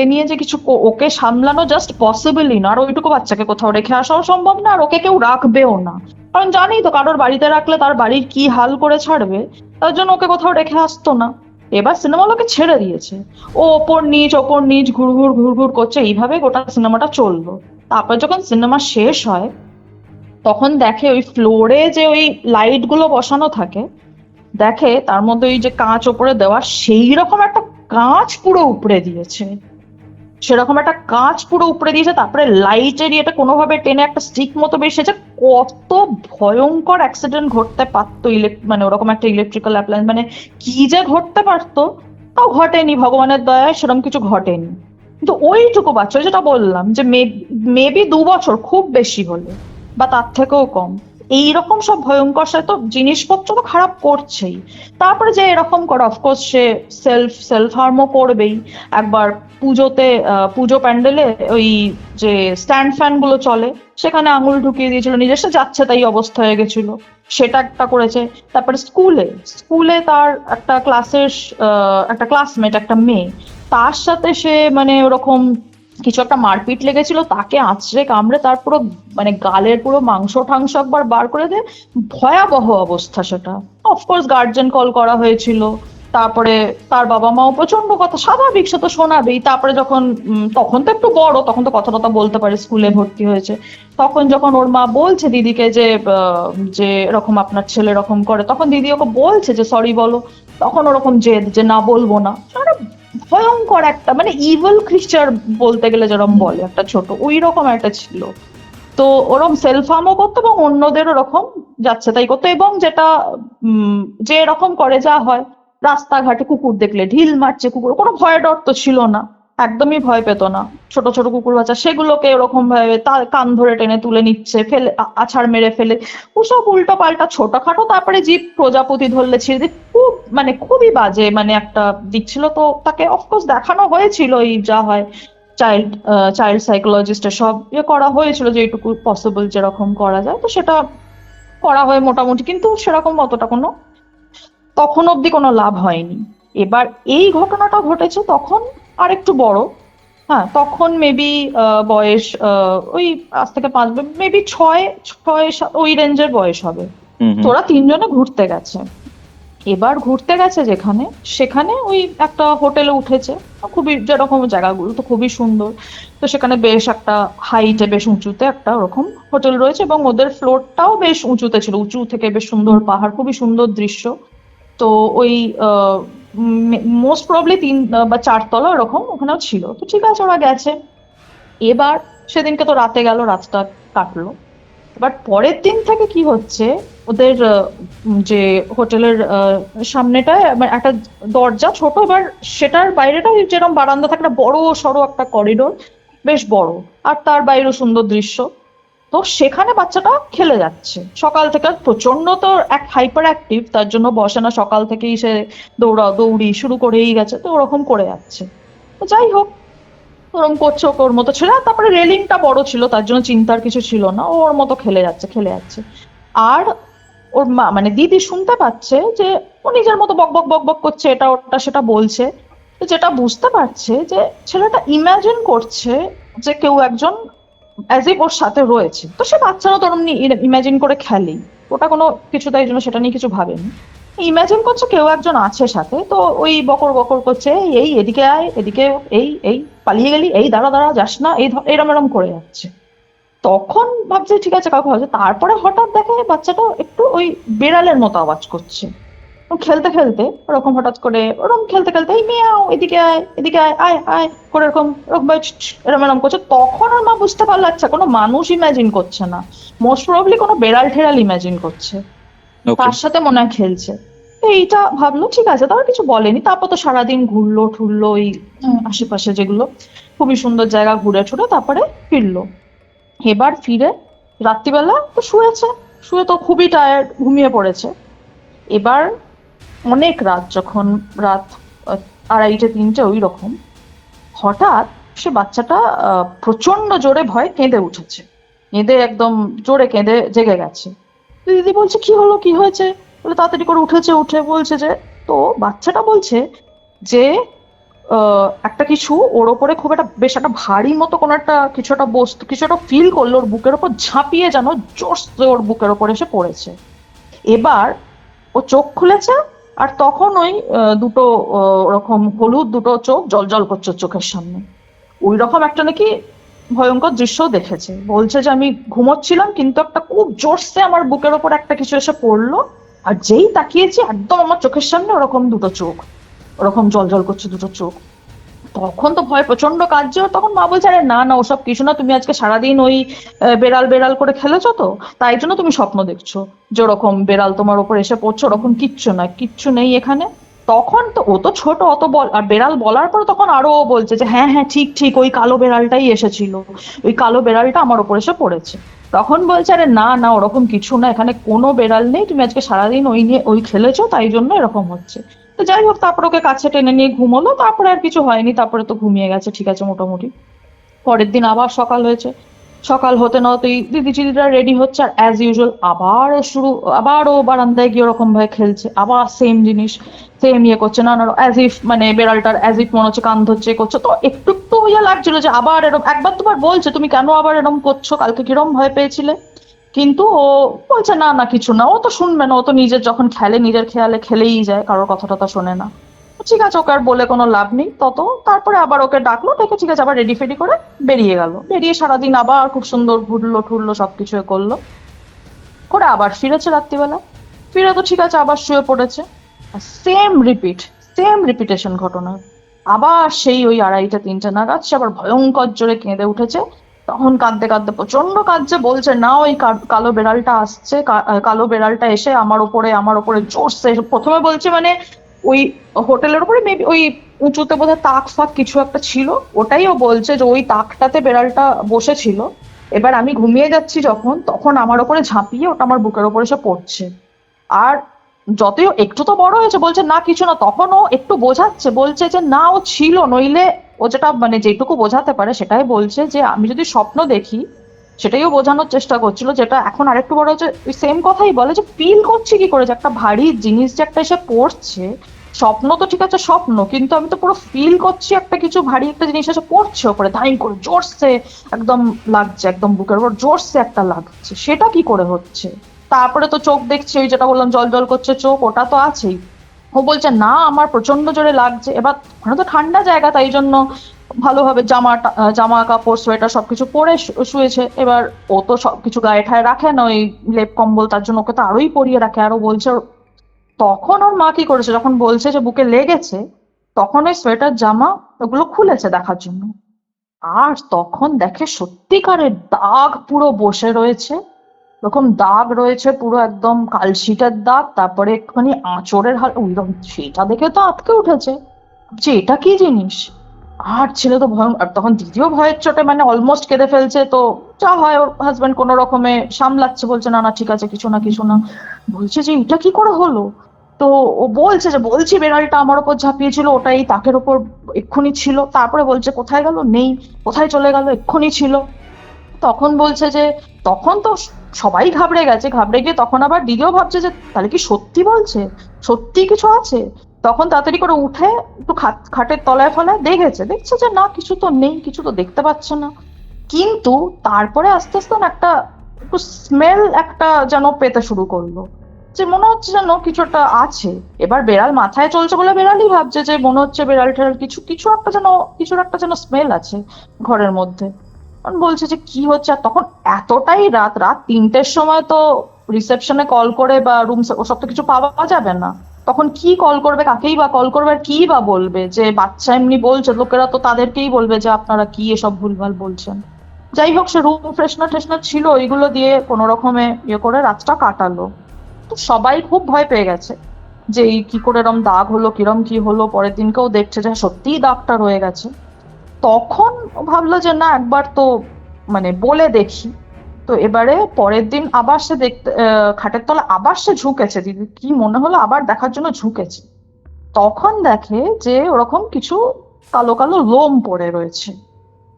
নিয়ে যে কিছু ওকে সামলানো জাস্ট পসিবলই না, আর ওইটুকু বাচ্চাকে কোথাও রেখে আসাও সম্ভব না, আর ওকে কেউ রাখবেও না, কারণ জানি তো কারোর বাড়িতে রাখলে তার বাড়ির কি হাল করে ছাড়বে, তার জন্য ওকে কোথাও রেখে আসতো না। এবার সিনেমা লোকে ছেড়ে দিয়েছে, ও ওপর নিচ ঘুর করছে, এইভাবে গোটা সিনেমাটা চললো। তারপর যখন সিনেমা শেষ হয় তখন দেখে ওই ফ্লোরে যে ওই লাইট গুলো বসানো থাকে, দেখে তার মধ্যে ওই যে কাঁচ ওপরে দেওয়া, সেই রকম একটা কাঁচ পুরো উপড়ে দিয়েছে, সেরকম একটা কাঁচ পুরো উপড়ে দিয়েছে। তারপরে লাইটের এটা কোনোভাবে টেনে একটা স্টিক মতো বেরিয়েছে। কত ভয়ঙ্কর অ্যাক্সিডেন্ট ঘটতে পারতো, মানে ওরকম একটা ইলেকট্রিক্যাল অ্যাপ্লায়েন্স, মানে কি যে ঘটতে পারতো, তাও ঘটেনি, ভগবানের দয়ায় সেরকম কিছু ঘটেনি। কিন্তু ওইটুকু বাচ্চা, ওই যেটা বললাম যে মেবি 2 বছর খুব বেশি হলে, বা তার থেকেও কম, এইরকম সব ভয়ঙ্কর, সে তো জিনিসপত্র তো খারাপ করছেই, তারপরে যে এরকম করে অফকোর্স সে সেলফ হার্মও করবেই। একবার পুজোতে, পুজো প্যান্ডেলে ওই যে স্ট্যান্ড ফ্যান গুলো চলে সেখানে আঙুল ঢুকিয়ে দিয়েছিল, নিজের সে যাচ্ছে তাই অবস্থা হয়ে গেছিল, সেটা একটা করেছে। তারপরে স্কুলে তার একটা ক্লাসের একটা ক্লাসমেট, একটা মেয়ে, তার সাথে সে মানে ওরকম কিছু একটা মারপিট লেগেছিল, তাকে আঁচড়ে কামড়ে তার পুরো মানে গালের পুরো মাংস ঠাংস একবার বার করে দেয়, ভয়াবহ অবস্থা সেটা। অফকোর্স গার্জেন কল করা হয়েছিল, তারপরে তার বাবা মাও প্রচন্ড কথা, স্বাভাবিক সে তো শোনাবেই। তারপরে যখন তখন তো একটু বড়, তখন তো কথা টথা বলতে পারে, স্কুলে ভর্তি হয়েছে, তখন যখন ওর মা বলছে দিদিকে যে এরকম আপনার ছেলে এরকম করে, তখন দিদি ওকে বলছে যে সরি বলো, তখন ওরকম জেদ যে না বলবো না। ভয়ঙ্কর একটা মানে ইভিল ক্রিশ্চার বলতে গেলে যেরকম বলে একটা ছোট, ওই রকম একটা ছিল। তো ওরকম সেলফ হার্মও করতো এবং অন্যদের ওরকম যাচ্ছে তাই করতো, এবং যেটা যে এরকম করে যা হয়, রাস্তাঘাটে কুকুর দেখলে ঢিল মারছে, কুকুর কোনো ভয় ডর তো ছিল না, একদমই ভয় পেত না, ছোট ছোট কুকুর বাচ্চা সেগুলোকে ওরকম ভাবে তার কান ধরে টেনে তুলে নিচ্ছে, ফেলে আছাড় মেরে ফেলে, ওসব উল্টো পাল্টা ছোটখাটো। তারপরে জীব প্রজাপতি ধরলে ছিঁড়ে দিয়ে, খুব মানে খুবই বাজে মানে একটা দিক ছিল। তো তাকে অফকোর্স দেখানো হয়েছিল, এই যা হয় চাইল্ড সাইকোলজিস্টের সব করা হয়েছিল যে এইটুকু পসিবল যেরকম করা যায়, তো সেটা করা হয় মোটামুটি, কিন্তু সেরকম অতটা কোনো তখন অবধি কোনো লাভ হয়নি। এবার এই ঘটনাটা ঘটেছে তখন আর একটু বড়, হ্যাঁ তখন মেবি বয়স ওই আজ থেকে 5, মেবি 6 ওই রেঞ্জের বয়স হবে। তোরা 3জনে ঘুরতে গেছে, এবার ঘুরতে গেছে যেখানে, সেখানে ওই একটা হোটেলে উঠেছে, খুবই যেরকম জায়গাগুলো তো খুবই সুন্দর, তো সেখানে বেশ একটা হাইটে বেশ উঁচুতে একটা ওরকম হোটেল রয়েছে, এবং ওদের ফ্লোরটাও বেশ উঁচুতে ছিল, উঁচু থেকে বেশ সুন্দর পাহাড়, খুবই সুন্দর দৃশ্য। তো ওই মোস্ট প্রবলি 3 বা 4 তলা ওরকম ওখানেও ছিল। তো ঠিক আছে ওরা গেছে, এবার সেদিনকে তো রাতে গেল, রাতটা কাটলো। এবার পরের দিন থেকে কি হচ্ছে, ওদের যে হোটেলের সামনেটায় একটা দরজা ছোট, এবার সেটার বাইরেটা ওই যেরকম বারান্দা থাকে, একটা বড় সড়ো একটা করিডোর, বেশ বড়, আর তার বাইরেও সুন্দর দৃশ্য। তো সেখানে বাচ্চাটা খেলে যাচ্ছে সকাল থেকে, প্রচন্ড তো এক হাইপার অ্যাক্টিভ, তার জন্য বসে না, সকাল থেকেই সে দৌড়ি শুরু করেই গেছে, তো ওরকম করে যাচ্ছে। তো যাই হোক, ওরম করছে, ওকে ওর মতো ছিল, আর তারপরে রেলিংটা বড় ছিল, তার জন্য চিন্তার কিছু ছিল না, ও ওর মতো খেলে যাচ্ছে। আর ওর মা মানে দিদি শুনতে পাচ্ছে যে ও নিজের মতো বক বক বক বক করছে, এটা ওটা সেটা বলছে। তো যেটা বুঝতে পারছে যে ছেলেটা ইমাজিন করছে যে কেউ একজন অ্যাজ ইফ ওর সাথে রয়েছে, তো সে বাচ্চারা তো ওরম ইমাজিন করে খেলেই, ওটা কোনো কিছু তাই জন্য সেটা নিয়ে কিছু ভাবেনি, ইমাজিন করছে কেউ একজন আছে সাথে। তো ওই বকর বকর করছে, এই এদিকে আয়, এদিকে, এই পালিয়ে গেলি, এই দাঁড়া দাঁড়া যাস না, এরম এরম করে যাচ্ছে। তখন ভাবছে ঠিক আছে কাউকে ভাবছে, তারপরে হঠাৎ দেখে বাচ্চাটা একটু ওই বেড়ালের মতো আওয়াজ করছে, খেলতে খেলতে ওরকম হঠাৎ করে ওরকম খেলতে খেলতে, এই মিয়াও এদিকে আয়, এদিকে আয়, আয় আয় করে এরকম এরকম এরম এরম করছে। তখন ওর মা বুঝতে পারলো আচ্ছা কোনো মানুষ ইমাজিন করছে না, মোস্ট প্রবাবলি কোনো বেড়াল ঠেড়াল ইমাজিন করছে, তার সাথে মনে হয় খেলছে। তো এইটা ভাবলো ঠিক আছে, তারপর কিছু বলেনি। তারপর তো সারাদিন ঘুরলো ঠুরলো ওই আশেপাশে যেগুলো খুবই সুন্দর জায়গা ঘুরে ঠুরে তারপরে ফিরলো। এবার ফিরে রাত্রিবেলা তো শুয়েছে, শুয়ে তো খুবই টায়ার্ড, ঘুমিয়ে পড়েছে। এবার অনেক রাত, যখন রাত 2:30-3টে ওই রকম, হঠাৎ সে বাচ্চাটা প্রচন্ড জোরে ভয়ে কেঁদে উঠেছে, কেঁদে একদম জোরে কেঁদে জেগে গেছে। তো দিদি বলছে কি হলো, কি হয়েছে? বলে তাড়াতাড়ি করে উঠেছে, উঠে বলছে যে, তো বাচ্চাটা বলছে যে একটা কিছু ওর ওপরে খুব একটা বেশ একটা ভারী মতো কোনো একটা কিছু একটা বস্তু, কিছু একটা ফিল করলো ওর বুকের ওপর ঝাঁপিয়ে, যেন জোরসে ওর বুকের ওপর এসে পড়েছে। এবার ও চোখ খুলেছে, আর তখন ওই দুটো ওরকম হলুদ দুটো চোখ জল জল করছে ওর চোখের সামনে। ওই রকম একটা নাকি ভয়ঙ্কর দৃশ্য দেখেছে। বলছে যে আমি ঘুমোচ্ছিলাম, কিন্তু একটা খুব জোরসে আমার বুকের ওপর একটা কিছু এসে পড়লো, আর যেই তাকিয়েছি একদম আমার চোখের সামনে ওরকম দুটো চোখ, ওরকম জল জল করছে দুটো চোখ। তখন তো ভয় প্রচন্ড কাঁদছে ওর। তখন মা বলছে আরে না না, ওসব কিছু না, তুমি আজকে সারাদিন ওই বেড়াল বেড়াল করে খেলেছো তো, তাই জন্য তুমি স্বপ্ন দেখছো যে ওরকম বেড়াল তোমার ওপর এসে পড়ছে, ওরকম কিচ্ছু না, কিচ্ছু নেই এখানে। তখন তো ও তো ছোট, অত বল, আর বেড়াল বলার পর তখন আরো ও বলছে যে হ্যাঁ হ্যাঁ ঠিক ঠিক, ওই কালো বেড়ালটাই এসেছিল, ওই কালো বেড়ালটা আমার ওপর এসে পড়েছে। তখন বলছে আরে না না, ওরকম কিছু না, এখানে কোনো বেড়াল নেই, তুমি আজকে সারাদিন ওই নিয়ে ওই খেলেছো তাই জন্য এরকম হচ্ছে। তো যাই হোক, তারপর ওকে কাছে টেনে নিয়ে ঘুমোলো, তারপরে আর কিছু হয়নি, তারপরে তো ঘুমিয়ে গেছে ঠিক আছে মোটামুটি। পরের দিন আবার সকাল হয়েছে, সকাল হতে না হতেই দিদি চিদিরা রেডি হচ্ছে, আর অ্যাজ ইউজুয়াল আবার ও শুরু, আবার ও বারান্দায় গিয়ে ওরকম ভাবে খেলছে, আবার সেম জিনিস, সেম ইয়ে করছে না না, অ্যাজ ইফ মানে বেড়ালটার অ্যাজ ইফ মনে হচ্ছে কান ধরছে করছে। তো একটু তো ইয়ে লাগছিল যে আবার এরকম, একবার দুবার বলছে তুমি কেন আবার এরকম করছো, কালকে কিরম ভয় পেয়েছিলে। কিন্তু ও বলছে না না কিছু না, ও তো শুনবে না, ও তো নিজের যখন খেলে নিজের খেয়ালে খেলেই যায়, কারোর কথা টথা শোনে না। ঠিক আছে, ওকে আর বলে কোনো লাভ নেই। তারপরে আবার ওকে ডাকলো, ডেকে ঠিক আছে আবার রেডি ফেডি করে বেরিয়ে গেল। বেরিয়ে সারাদিন আবার খুব সুন্দর ঘুরলো ঠুরলো, সবকিছু এ করলো, করে আবার ফিরেছে রাত্রিবেলা। ফিরে তো ঠিক আছে আবার শুয়ে পড়েছে, সেম রিপিট, সেম রিপিটেশন ঘটনা। আবার সেই ওই 2:30-3টে নাগাদ সে আবার ভয়ঙ্কর জোরে কেঁদে উঠেছে। তখন কাঁদতে কাঁদতে প্রচন্ড কাঁদছে, বলছে না ওই কালো বেড়ালটা আসছে, কালো বেড়ালটা এসে আমার ওপরে জোরসে প্রথমে বলছে মানে ওই হোটেলের উপরে মেবি ওই উঁচুতে বোধহয় তাক ফাক কিছু একটা ছিল, ওটাই ও বলছে যে ওই তাকটাতে বেড়ালটা বসেছিল। এবার আমি ঘুমিয়ে যাচ্ছি যখন, তখন আমার ওপরে ঝাঁপিয়ে ওটা আমার বুকের ওপরে এসে পড়ছে। আর যতই ও একটু তো বড় হয়েছে, বলছে না কিছু না, তখন ও একটু বোঝাচ্ছে, বলছে যে না ও ছিল, নইলে ও যেটা মানে যেটুকু বোঝাতে পারে সেটাই বলছে, যে আমি যদি স্বপ্ন দেখি, সেটাই ও বোঝানোর চেষ্টা করছিল। যেটা এখন আরেকটু বড় হচ্ছে, ওই সেম কথাই বলে যে ফিল করছি কি করে যে একটা ভারী জিনিস যে একটা এসে পড়ছে। স্বপ্ন তো ঠিক আছে স্বপ্ন, কিন্তু আমি তো পুরো ফিল করছি একটা কিছু ভারী একটা জিনিস এসে পড়ছে ওপরে, ধাই করে জোরসে একদম লাগছে, একদম বুকের উপর জোরসে একটা লাগছে, সেটা কি করে হচ্ছে। তারপরে তো চোখ দেখছি, ওই যেটা বললাম জল জল করছে চোখ, ওটা তো আছেই। ও বলছে না আমার প্রচন্ড জোরে লাগছে। এবার ওখানে তো ঠান্ডা জায়গা, তাই জন্য ভালোভাবে জামা কাপড় সোয়েটার সবকিছু পরে শুয়েছে। এবার ও তো সবকিছু গায়ে ঠায়ে রাখে না, ওই লেপ কম্বল, তার জন্য ওকে তো আরোই পরিয়ে রাখে। আরো বলছে তখন ওর মা কি করেছে, যখন বলছে যে বুকে লেগেছে, তখন ওই সোয়েটার জামা ওগুলো খুলেছে দেখার জন্য। আর তখন দেখে সত্যিকারের দাগ পুরো বসে রয়েছে, এরকম দাগ রয়েছে পুরো একদম কালশিটের দাগ, তারপরে একটুখানি আঁচড়ের হাল ওইরকম, সেটা দেখে তো আঁতকে উঠেছে যে এটা কি জিনিস। আর ছেলে তো ভয়, আর তখন দিদিও ভয়ের চোটে মানে অলমোস্ট কেঁদে ফেলছে। তো যা হয়, ওর হাজবেন্ড কোনো রকমে সামলাচ্ছে, বলছে না না ঠিক আছে কিছু না কিছু না। বলছে যে এটা কি করে হলো। তো ও বলছে যে বলছি বেড়ালটা আমার ওপর ঝাঁপিয়েছিল, ওটাই তাকের ওপর এক্ষুনি ছিল। তারপরে বলছে কোথায় গেল, নেই, কোথায় চলে গেল, এক্ষুনি ছিল। তখন বলছে যে তখন তো সবাই ঘাবড়ে গেছে, ঘাবড়ে গিয়ে তখন আবার দিদিও ভাবছে যে তাহলে কি সত্যি বলছে, সত্যি কিছু আছে। তখন তাড়াতাড়ি করে উঠে একটু খাটের তলায় ফলায় দেখছে যে না কিছু তো নেই, কিছু তো দেখতে পাচ্ছে না। কিন্তু তারপরে আস্তে আস্তে না একটা একটু স্মেল একটা যেন পেতে শুরু করলো, যে মনে হচ্ছে যেন কিছু একটা আছে। এবার বেড়াল মাথায় চলছে বলে বেড়ালই ভাবছে যে মনে হচ্ছে বেড়াল টেড়াল কিছু কিছু একটা যেন, কিছুর একটা যেন স্মেল আছে ঘরের মধ্যে। তখন বলছে যে কি হচ্ছে। আর তখন এতটাই রাত, রাত 3টের সময় তো রিসেপশনে কল করে বা রুম ওসব তো কিছু পাওয়া যাবে না। তখন কি কল করবে, কাকেই বা কল করবে, আর কি বা বলবে, যে বাচ্চা এমনি বলছে, লোকেরা তো তাদেরকেই বলবে যে আপনারা কি এসব ভুলভাল বলছেন। যাই হোক, সে রুম ফ্রেশনার টেশনার ছিল, ওইগুলো দিয়ে কোনো রকমে ইয়ে করে রাতটা কাটালো। তো সবাই খুব ভয় পেয়ে গেছে। যে এই কি করে এরম দাগ হলো, কিরম কি হলো। পরের দিনকেও দেখছে যে সত্যিই দাগটা রয়ে গেছে। তখন ভাবলো যে না, একবার তো মানে বলে দেখি। তো এবারে পরের দিন আবার সে দেখতে খাটের তলা আবার সে ঝুঁকেছে, দিদি কি মনে হলো আবার দেখার জন্য ঝুঁকেছে। তখন দেখে যে ওরকম কিছু কালো কালো লোম পড়ে রয়েছে,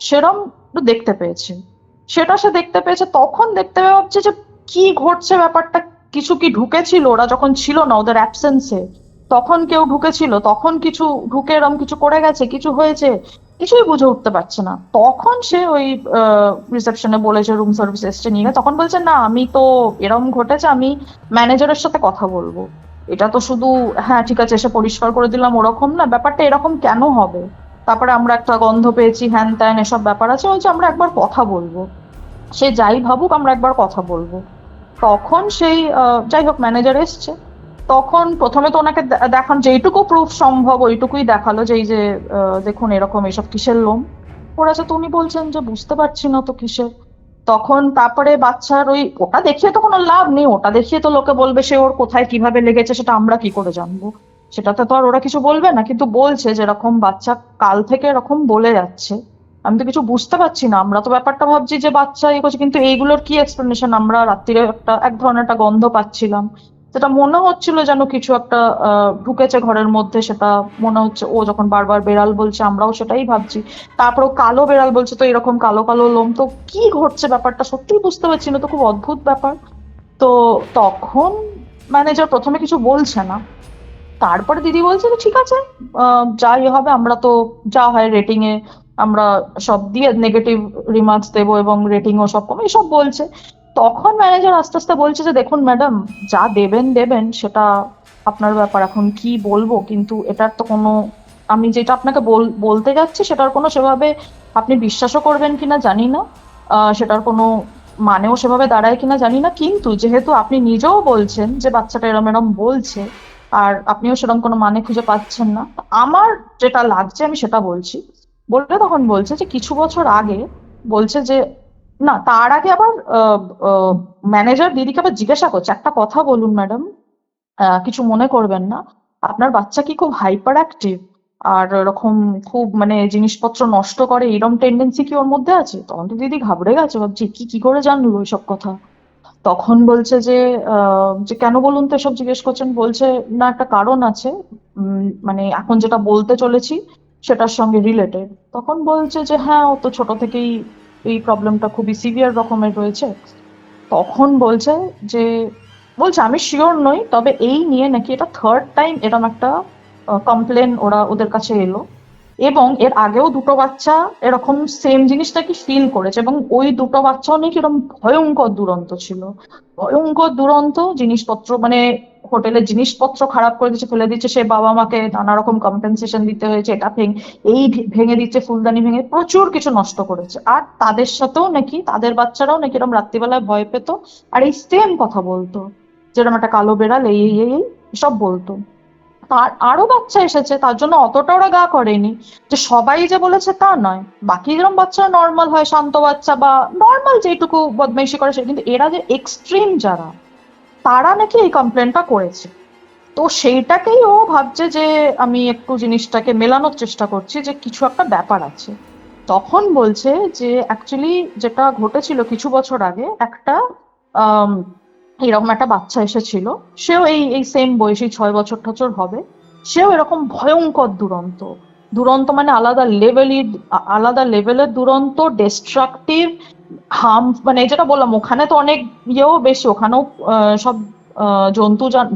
সেরম একটু দেখতে পেয়েছে। সেটা সে দেখতে পেয়েছে, তখন দেখতে পেয়ে ভাবছে যে কি ঘটছে ব্যাপারটা। কিছু কি ঢুকেছিল, ওরা যখন ছিল না, ওদের অ্যাবসেন্সে তখন কেউ ঢুকেছিল, তখন কিছু ঢুকে এরম কিছু করে গেছে, কিছু হয়েছে, কিছুই বুঝে উঠতে পারছে না। তখন সে ওই রিসেপশনে বলেছে, রুম সার্ভিস এসছে নিয়ে গেছে। তখন বলছে না, আমি তো এরম ঘটেছে, আমি ম্যানেজারের সাথে কথা বলবো। এটা তো শুধু হ্যাঁ ঠিক আছে এসে পরিষ্কার করে দিলাম ওরকম না, ব্যাপারটা এরকম কেন হবে। তারপরে আমরা একটা গন্ধ পেয়েছি, হ্যান ত্যান এসব ব্যাপার আছে, বলছে আমরা একবার কথা বলবো। সে যাই ভাবুক, আমরা একবার কথা বলবো। তখন সেই যাই হোক ম্যানেজার এসছে। তখন প্রথমে তো ওনাকে দেখান, যেইটুকু প্রুফ সম্ভব ওইটুকুই দেখালো, যে এই যে দেখুন এরকম এসব কিসের লোম পড়েছে। তো উনি বলছেন যে বুঝতে পারছি না তো কিসের। তখন তারপরে বাচ্চার ওই ওটা দেখিয়ে তো কোনো লাভ নেই, ওটা দেখিয়ে তো লোকে বলবে সে ওর কোথায় কিভাবে লেগেছে, সেটা আমরা কি করে জানবো। সেটাতে তো আর ওরা কিছু বলবে না। কিন্তু বলছে যে এরকম বাচ্চা কাল থেকে এরকম বলে যাচ্ছে, আমি তো কিছু বুঝতে পারছি না। আমরা তো ব্যাপারটা ভাবছি যে বাচ্চা ইয়ে করছে, কিন্তু এইগুলোর কি এক্সপ্লেনেশন। আমরা রাত্রিরে এক ধরনের একটা গন্ধ পাচ্ছিলাম, যেটা মনে হচ্ছিল যেন কিছু একটা ঢুকেছে ঘরের মধ্যে। সেটা মনে হচ্ছে ও যখন বারবার বেড়াল বলছে, আমরাও সেটাই ভাবছি। তারপরেও কালো বেড়াল বলছে, তো এরকম কালো কালো লোম, তো কি ঘটছে ব্যাপারটা সত্যিই বুঝতে পারছি না, তো খুব অদ্ভুত ব্যাপার। তো তখন ম্যানেজার প্রথমে কিছু বলছে না। তারপরে দিদি বলছে যে ঠিক আছে, যাই হবে, আমরা তো যা হয় রেটিং এ আমরা সব দিয়ে নেগেটিভ রিমার্কস দেবো, এবং রেটিং ও সব কম এসব বলছে। তখন ম্যানেজার আস্তে আস্তে বলছে যে দেখুন ম্যাডাম, যা দেবেন দেবেন, সেটা আপনার ব্যাপার, এখন কি বলবো। কিন্তু এটার তো কোনো, আমি যেটা আপনাকে বলতে যাচ্ছি সেটার কোনো সেভাবে আপনি বিশ্বাসও করবেন কিনা জানি না, সেটার কোনো মানেও সেভাবে দাঁড়ায় কিনা জানি না। কিন্তু যেহেতু আপনি নিজেও বলছেন যে বাচ্চাটা এরম এরম বলছে, আর আপনিও সেরকম কোনো মানে খুঁজে পাচ্ছেন না, তো আমার যেটা লাগছে আমি সেটা বলছি। বললে তখন বলছে যে কিছু বছর আগে, বলছে যে না, তার আগে আবার ম্যানেজার দিদিকে আবার জিজ্ঞাসা করছে, একটা কথা বলুন ম্যাডাম, কিছু মনে করবেন না, আপনার বাচ্চা কি খুব হাইপার অ্যাক্টিভ, আর এরকম খুব মানে জিনিসপত্র নষ্ট করে, এরকম টেন্ডেন্সি কি ওর মধ্যে আছে? তখন তো দিদি ঘাবড়ে গেছে, ভাবছি কি করে জানলো ওইসব কথা। তখন বলছে যে কেন বলুন তো এসব জিজ্ঞেস করছেন। বলছে না, একটা কারণ আছে, মানে এখন যেটা বলতে চলেছি সেটার সঙ্গে রিলেটেড। তখন বলছে যে হ্যাঁ, ও তো ছোট থেকেই এই প্রবলেমটা খুবই সিভিয়ার রকমের রয়েছে। তখন বলছে যে, বলছে আমি শিওর নই, তবে এই নিয়ে নাকি এটা থার্ড টাইম এরকম একটা কমপ্লেন ওদের কাছে এলো, এবং এর আগেও দুটো বাচ্চা এরকম সেম জিনিসটা কি ফিল করেছে, এবং ওই দুটো বাচ্চাও নাকি এরকম ভয়ঙ্কর দুরন্ত ছিল। ভয়ঙ্কর দুরন্ত জিনিসপত্র, মানে হোটেলের জিনিসপত্র খারাপ করে দিচ্ছে, ফেলে দিচ্ছে, সে বাবা মাকে নানা রকম কম্পেনসেশন দিতে হয়েছে, এটা ভেঙে দিচ্ছে, ফুলদানি ভেঙে প্রচুর কিছু নষ্ট করেছে। আর তাদের সাথেও নাকি তাদের বাচ্চারাও নাকি এরকম রাত্রিবেলায় ভয় পেত, আর এই সেম কথা বলতো, যেরকম একটা কালো বেড়াল এই এই এই এই সব বলতো। তার আরো বাচ্চা এসেছে, তার জন্য অতটা ওরা গা করেনি। যে সবাই যে বলেছে তা নয়, বাকি যেরকম বাচ্চারা নর্মাল হয়, শান্ত বাচ্চা বা নর্মাল যেটুকু বদমাইশি করে সে, কিন্তু এরা যে এক্সট্রিম যারা, তারা নাকি এই কমপ্লেনটা করেছে। তো সেইটাকেই ও ভাবছে যে আমি একটু জিনিসটাকে মেলানোর চেষ্টা করছি, যে কিছু একটা ব্যাপার আছে। তখন বলছে যে অ্যাকচুয়ালি যেটা ঘটেছিল কিছু বছর আগে, একটা আহ এরকম একটা বাচ্চা এসেছিল, সেও এই এই সেম বয়সী 6 বছর টছর হবে। সেও এরকম ভয়ঙ্কর দুরন্ত, দুরন্ত মানে আলাদা লেভেলের দুরন্ত, ডিস্ট্রাকটিভ, মানে যেটা বললাম, ওখানে তো অনেক ইয়েও বেশি, ওখানেও সব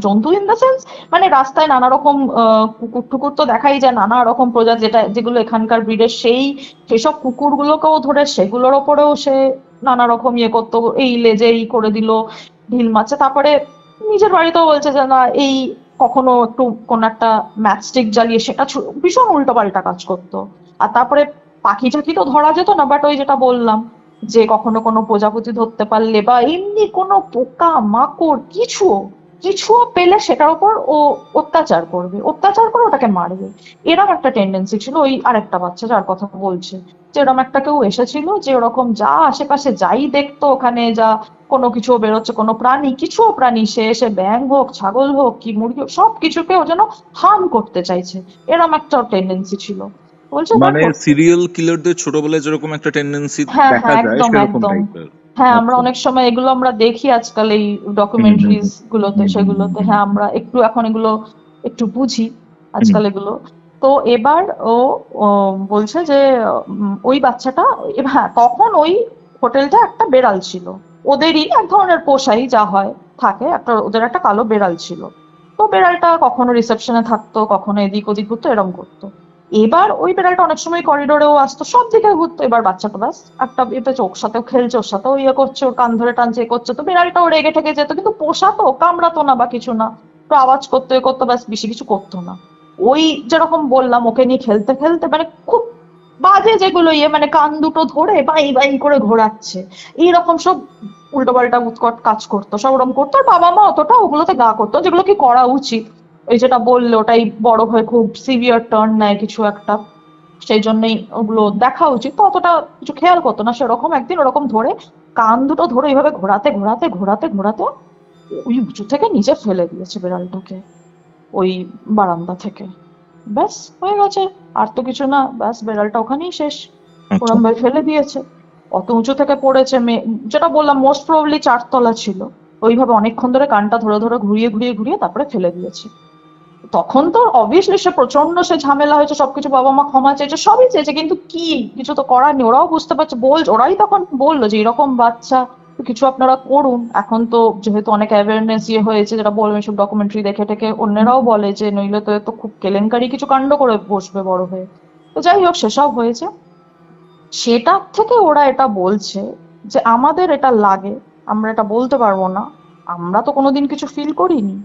জন্তু ইন দ্য সেন্স, মানে রাস্তায় নানা রকম কুকুর টুকুর তো দেখাই যায়, নানা রকম প্রজাতি, যেগুলো এখানকার ব্রিডের, সেসব কুকুরগুলোকেও ধরে সেগুলোর ওপরেও সে নানা রকম ইয়ে করতো, এই লেজে এই করে দিল, ঢিল মারছে। তারপরে নিজের বাড়িতেও বলছে যে না, এই কখনো একটু কোন একটা ম্যাচস্টিক জ্বালিয়ে সেটা ভীষণ উল্টো পাল্টা কাজ করতো। আর তারপরে পাখি টাখি তো ধরা যেত না, বাট ওই যেটা বললাম, যে কখনো কোনো প্রজাপতি ধরতে পারলে বা এমনি কোনো পোকা মাকড় কিছু, কিছুও পেলে সেটার উপর ও অত্যাচার করবে, অত্যাচার করে ওটাকে মারবে। এরকম একটা টেন্ডেন্সি ছিল ওই আরেকটা বাচ্চা যার কথা বলছে, যে এরকম একটা কেউ এসেছিল যে ওরকম যা আশেপাশে যাই দেখতো ওখানে, যা কোনো কিছু বেরোচ্ছে, কোনো প্রাণী, কিছুও প্রাণী, সে এসে ব্যাঙ হোক, ছাগল হোক কি মুরগি হোক, সব কিছুকে ও যেন হার্ম করতে চাইছে, এরকম একটা টেন্ডেন্সি ছিল। বলছে মানে দেখো, সিরিয়াল কিলারদের ছোটবেলায় যেরকম একটা টেন্ডেন্সি হ্যাঁ দেখা হ্যাঁ, যায় একদম সেরকম একদম। টাইপের। হ্যাঁ, আমরা আচ্ছা। অনেক সময় এগুলো আমরা দেখি আজকাল এই হুম হুম ডকুমেন্টারিজ হুম গুলোতে, হুম হুম সেগুলোতে, হুম হ্যাঁ আমরা একটু এখন এগুলো একটু বুঝি হুম আজকাল এগুলো। তো এবার ও ও বলছে যে ওই বাচ্চাটা, হ্যাঁ তখন ওই হোটেলটা একটা বেড়াল ছিল, ওদেরই এক ধরনের পোষাই যা হয় থাকে, একটা ওদের একটা কালো বেড়াল ছিল। তো বেড়ালটা কখনো রিসেপশনে থাকতো, কখনো এদিক ওদিক ঘুরতো, এরম করতো। এবার ওই বেড়ালটা অনেক সময় করিডোরেও আসতো, সব দিকে ঘুরতো। এবার বাচ্চাটা ব্যাস একটা এটা ওর সাথেও খেলছে, ওর সাথেও ইয়ে করছে, ওর কান ধরে টানছে, এ করছে, তো বেড়ালটাও রেগে ঠেকে যেত, কিন্তু পোষাতো, কামড়াতো না বা কিছু না, তো আওয়াজ করতো, এ করতো, ব্যাস বেশি কিছু করতো না। ওই যেরকম বললাম, ওকে নিয়ে খেলতে খেলতে মানে খুব বাজে যেগুলো ইয়ে, মানে কান দুটো ধরে বাই বাই করে ঘোরাচ্ছে, এইরকম সব উল্টো পাল্টা উৎকট কাজ করতো, সব ওরকম করতো। আর বাবা মা অতটা ওগুলোতে গা করতো, যেগুলো কি করা উচিত, ওই যেটা বললো ওটাই বড় হয়ে খুব সিভিয়ার টার্ন নেয় কিছু একটা, সেই জন্যই ওগুলো দেখা উচিত, তো অতটা কিছু খেয়াল করতো না। সেরকম একদিন ওরকম ধরে কান দুটো ধরে এইভাবে ঘোরাতে ঘোরাতে ঘোরাতে ঘোরাতে ওই উঁচু থেকে নিচে ফেলে দিয়েছে বেড়ালটাকে, ওই বারান্দা থেকে। ব্যাস হয়ে গেছে, আর তো কিছু না, ব্যাস বেড়ালটা ওখানেই শেষ, আচ্ছা। ওরম ভাবে ফেলে দিয়েছে। অত উঁচু থেকে পড়েছে, যেটা বললাম মোস্ট প্রবাবলি 4 তলা ছিল, ওইভাবে অনেকক্ষণ ধরে কানটা ধরে ধরে ঘুরিয়ে ঘুরিয়ে ঘুরিয়ে তারপরে ফেলে দিয়েছে। তখন তো অবভিয়াসলি সে প্রচন্ড সে ঝামেলা হয়েছে, সবকিছু বাবা মা ক্ষমা চেয়েছে, সবই চেয়েছে, কিন্তু কি কিছু তো করার নেই, ওরাও বুঝতে পারছে, ওরাই তখন বললো যে এরকম বাচ্চা, তো কিছু আপনারা করুন। এখন তো যেহেতু অনেক অ্যাওয়ারনেস ইয়ে হয়েছে, যেটা বলবেন সব ডকুমেন্টারি দেখে টেকে অন্যরাও বলে যে নইলে তো এ তো খুব কেলেঙ্কারি কিছু কাণ্ড করে বসবে বড় হয়ে। তো যাই হোক, সেসব হয়েছে। সেটার থেকে ওরা এটা বলছে যে আমাদের এটা লাগে, আমরা এটা বলতে পারবো না, আমরা তো কোনোদিন কিছু ফিল করিনি।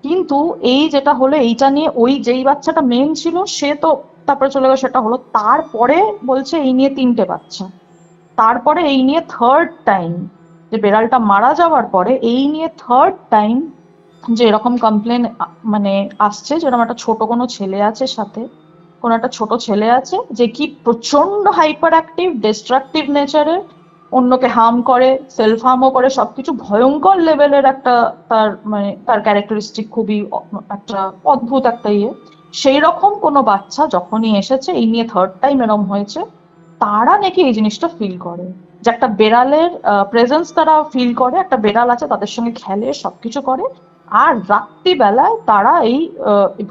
কিন্তু এই যেটা হলো এইটা নিয়ে, ওই যেই বাচ্চাটা মেন ছিল সে তো তারপরে চলে গেল, সেটা হলো, তারপরে বলছে এই নিয়ে 3টে বাচ্চা, তারপরে এই নিয়ে থার্ড টাইম, যে বেড়ালটা মারা যাওয়ার পরে এই নিয়ে থার্ড টাইম যে এরকম কমপ্লেন মানে আসছে, যেরকম একটা ছোট কোনো ছেলে আছে সাথে, কোনো একটা ছোট ছেলে আছে যে কি প্রচন্ড হাইপার অ্যাক্টিভ, ডিস্ট্রাকটিভ নেচারের, অন্যকে হার্ম করে, সেলফ হার্মও করে, সবকিছু ভয়ঙ্কর লেভেলের একটা, তার মানে তার ক্যারেক্টারিস্টিক খুবই একটা অদ্ভুত একটা ইয়ে। সেই রকম কোনো বাচ্চা যখনই এসেছে, এই নিয়ে থার্ড টাইম এরম হয়েছে, তারা নাকি এই জিনিসটা ফিল করে, যে একটা বেড়ালের প্রেজেন্স তারা ফিল করে, একটা বেড়াল আছে তাদের সঙ্গে খেলে, সবকিছু করে। আর রাত্রিবেলায় তারা এই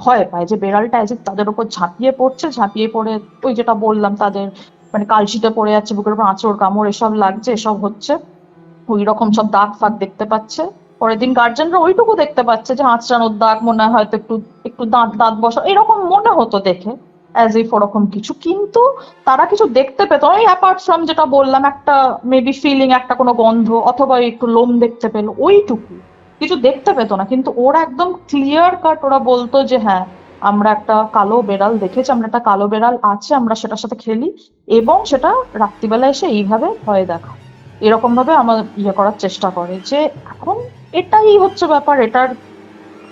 ভয় পায় যে বেড়ালটা এসে তাদের উপর ঝাঁপিয়ে পড়ছে, ঝাঁপিয়ে পড়ে ওই যেটা বললাম তাদের মানে কালশিটে পড়ে যাচ্ছে, বুকের উপর আঁচড় কামড় এসব লাগছে, এসব হচ্ছে, ওই রকম সব দাগ ফাগ দেখতে পাচ্ছে। পরের দিন গার্জেনরা ওইটুকু দেখতে পাচ্ছে যে আঁচড়ানোর দাগ, মনে হয় হয়তো একটু একটু দাঁত দাঁত বসা, এরকম মনে হতো দেখে, অ্যাজ ইফ ওরকম কিছু, কিন্তু তারা কিছু দেখতে পেত না, অ্যাপার্ট ফ্রম যেটা বললাম একটা মেবি ফিলিং, একটা কোনো গন্ধ, অথবা একটু লোম দেখতে পেলো, ওইটুকু, কিছু দেখতে পেতো না। কিন্তু ওরা একদম ক্লিয়ার কাট ওরা বলতো যে হ্যাঁ, আমরা একটা কালো বেড়াল দেখেছি, আমরা একটা কালো বেড়াল আছে, আমরা সেটার সাথে খেলি, এবং সেটা রাত্রিবেলা এসে এইভাবে ভয় দেখায়, এরকম ভাবে আমার ইয়ে করার চেষ্টা করে। যে এখন এটাই হচ্ছে ব্যাপার, এটার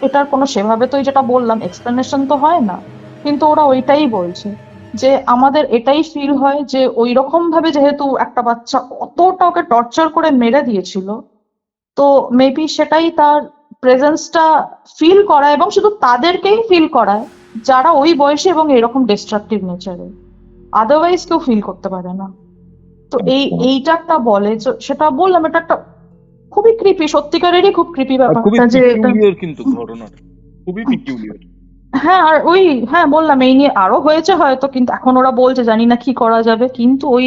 এটার কোনো সেভাবে তো ওই যেটা বললাম এক্সপ্লেনেশন তো হয় না, কিন্তু ওরা ওইটাই বলছে যে আমাদের এটাই ফিল হয় যে ওই রকম ভাবে যেহেতু একটা বাচ্চা অতটা ওকে টর্চার করে মেরে দিয়েছিল, তো মেবি সেটাই তার প্রেজেন্সটা ফিল করায়, এবং শুধু তাদেরকেই ফিল করায় যারা ওই বয়সে এবং এরকম ডিস্ট্রাকটিভ নেচারে, আদারওয়াইজ কেউ ফিল করতে পারে না। তো আচ্ছা। এইটা একটা বলে, সেটা বললাম, এটা একটা খুবই ক্রিপি, সত্যিকারেরই খুব ক্রিপি আর খুবই ব্যাপারটা যে এটা। পিকিউলিয়ার কিন্তু ঘটনাটা, খুবই পিকিউলিয়ার। হ্যাঁ, আর ওই, হ্যাঁ বললাম এই নিয়ে আরো হয়েছে হয়তো, কিন্তু এখন ওরা বলছে জানি না কি করা যাবে, কিন্তু ওই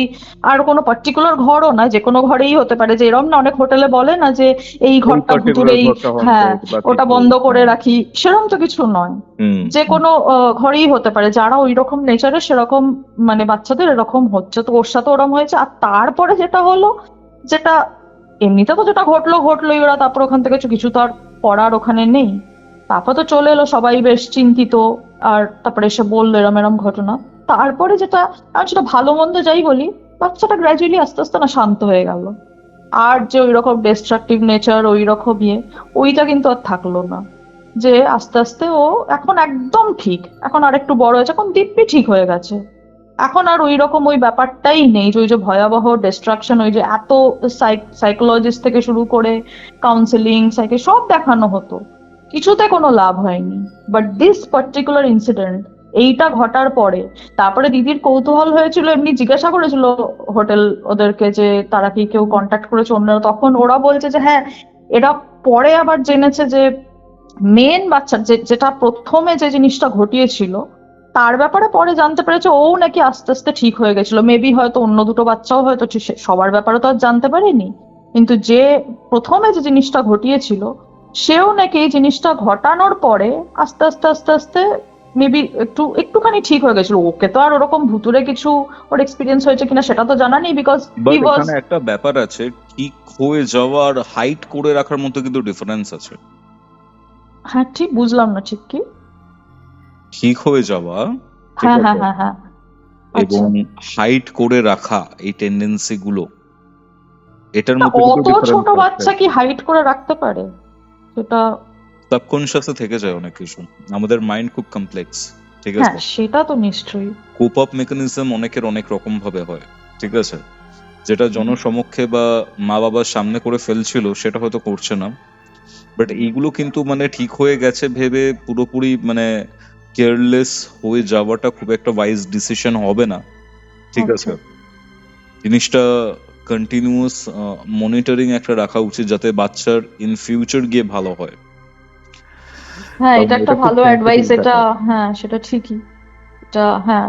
আর কোনো পার্টিকুলার ঘরও না, যে কোনো ঘরেই হতে পারে, যে এরম না অনেক হোটেলে বলে না যে এই এই ঘরটা ভুতুর, পার্টিকুলার এই ঘরটা হ্যাঁ হন্টেড বা ওটা কিছু। বন্ধ করে হ্যাঁ। রাখি, সেরকম তো কিছু নয়, হুম যে হুম। কোনো ঘরেই হতে পারে, যারা ওই রকম নেচারের সেরকম মানে বাচ্চাদের এরকম হচ্ছে, তো ওর সাথে ওরকম হয়েছে। আর তারপরে যেটা হলো, যেটা এমনিতে তো যেটা ঘটলো ঘটলোই, ওরা তারপর ওখান থেকে কিছু তো আর করার ওখানে নেই, তারপর তো চলে এলো, সবাই বেশ চিন্তিত। আর তারপরে এসে বললো এরম এরম ঘটনা। তারপরে যেটা, আর সেটা ভালো মন্দ যাই বলি, বাচ্চাটা গ্র্যাজুয়ালি আস্তে আস্তে না শান্ত হয়ে গেল, আর যে ওই রকম ডিস্ট্রাকটিভ নেচার ওই রকম ওইটা কিন্তু আর থাকলো না। যে আস্তে আস্তে ও এখন একদম ঠিক, এখন আর একটু বড় হয়েছে, এখন দিব্যি ঠিক হয়ে গেছে। এখন আর ওই রকম ওই ব্যাপারটাই নেই, যে ওই যে ভয়াবহ ডিস্ট্রাকশন, ওই যে এত সাইকোলজিস্ট থেকে শুরু করে কাউন্সিলিং সব দেখানো হতো, কিছুতে কোনো লাভ হয়নি। বাট দিস পার্টিকুলার ইনসিডেন্ট, এইটা ঘটার পরে তারপরে দিদির কৌতূহল হয়েছিল, এমনি জিজ্ঞাসা করেছিল হোটেল ওদেরকে যে তারা কি কেউ কন্ট্যাক্ট করেছে অন্যরা, তখন ওরা বলছে যে হ্যাঁ, এরা পরে আবার জেনেছে যে মেন বাচ্চা যেটা প্রথমে যে জিনিসটা ঘটিয়েছিল তার ব্যাপারে পরে জানতে পেরেছে ও নাকি আস্তে আস্তে ঠিক হয়ে গেছিল। মেবি হয়তো অন্য দুটো বাচ্চাও হয়তো সবার ব্যাপারে তো আর জানতে পারেনি, কিন্তু যে প্রথমে যে জিনিসটা ঘটিয়েছিল সেও নাকি এই জিনিসটা ঘটানোর পরে আস্তে আস্তে আস্তে আস্তে মেবি একটুখানি ঠিক হয়ে গেছিল। ওকে তো আর ওরকম ভুতুরে কিছু ওর এক্সপিরিয়েন্স হয়েছে কিনা সেটা তো জানা নেই, বিকজ বাট হি ওয়াজ। এখানে একটা ব্যাপার আছে, ঠিক হয়ে যাওয়া আর হাইট করে রাখার মধ্যে কিন্তু ডিফারেন্স আছে। হ্যাঁ ঠিক বুঝলাম না ঠিক কি। ঠিক হয়ে যাওয়া, ঠিক হ্যাঁ হ্যাঁ আছে, হ্যাঁ হ্যাঁ। এবং আচ্ছা, হাইট করে রাখা এই টেন্ডেন্সি গুলো, এটার না মধ্যে কিন্তু অত ছোট ডিফারেন্স আছে। বাচ্চা কি হাইট করে রাখতে পারে সেটা? সাবকনশিয়াসে থেকে যায় অনেক কিছু, আমাদের মাইন্ড খুব কমপ্লেক্স, ঠিক হ্যাঁ আছে। সেটা তো নিশ্চয়ই। কোপ আপ মেকানিজম অনেকের অনেক রকম ভাবে হয়, ঠিক আছে। যেটা জনসমক্ষে বা মা বাবার সামনে করে ফেলছিল সেটা হয়তো করছে না, বাট এইগুলো কিন্তু মানে ঠিক হয়ে গেছে ভেবে পুরোপুরি মানে কেয়ারলেস হয়ে যাওয়াটা খুব একটা ওয়াইজ ডিসিশন হবে না, ঠিক আছে। আচ্ছা। জিনিসটা কন্টিনিউয়াস মনিটরিং একটা রাখা উচিত, যাতে বাচ্চার ইন ফিউচার গিয়ে ভালো হয়। হ্যাঁ কারণ এটা একটা এটা খুব ভালো অ্যাডভাইস, সেন্সিটিভ এটা ব্যাপার। হ্যাঁ সেটা ঠিকই। এটা হ্যাঁ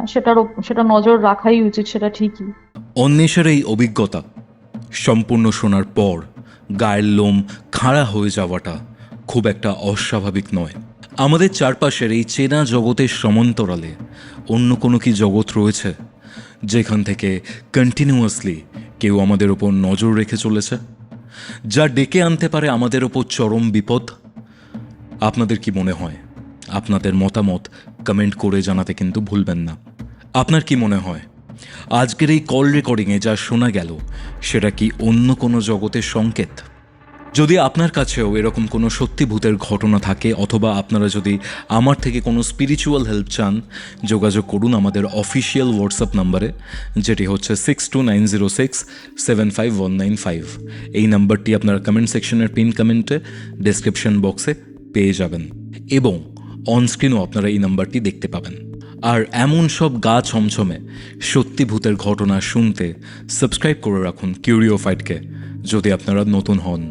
সেটা নজর রাখাই উচিত, সেটা ঠিকই। অন্বেষার এই অভিজ্ঞতা সম্পূর্ণ শোনার পর গায়ের লোম খাড়া হয়ে যাওয়াটা খুব একটা অস্বাভাবিক নয়। আমাদের চারপাশের এই চেনা জগতের সমান্তরালে অন্য কোনো কি জগৎ রয়েছে যেখান থেকে কন্টিনিউয়াসলি কেউ আমাদের ওপর নজর রেখে চলেছে, যা ডেকে আনতে পারে আমাদের ওপর চরম বিপদ? আপনাদের কি মনে হয়? আপনাদের মতামত কমেন্ট করে জানাতে কিন্তু ভুলবেন না। আপনার কি মনে হয় আজকের এই কল রেকর্ডিংয়ে যা শোনা গেল সেটা কি অন্য কোনো জগতের সংকেত? যদি আপনার কাছেও এরকম কোনো সত্যি ভূতের ঘটনা থাকে, অথবা আপনারা যদি আমার থেকে কোনো স্পিরিচুয়াল হেল্প চান, যোগাযোগ করুন আমাদের অফিসিয়াল হোয়াটসঅ্যাপ নাম্বারে, যেটি হচ্ছে 6290675195। এই নাম্বারটি আপনারা কমেন্ট সেকশনের পিন কমেন্টে ডেসক্রিপশন বক্সে পেয়ে যাবেন, এবং অনস্ক্রিনও আপনারা এই নাম্বারটি দেখতে পাবেন। আর এমন সব গা ছমছমে সত্যি ভূতের ঘটনা শুনতে সাবস্ক্রাইব করে রাখুন কিউরিওফাইটকে, যদি আপনারা নতুন হন।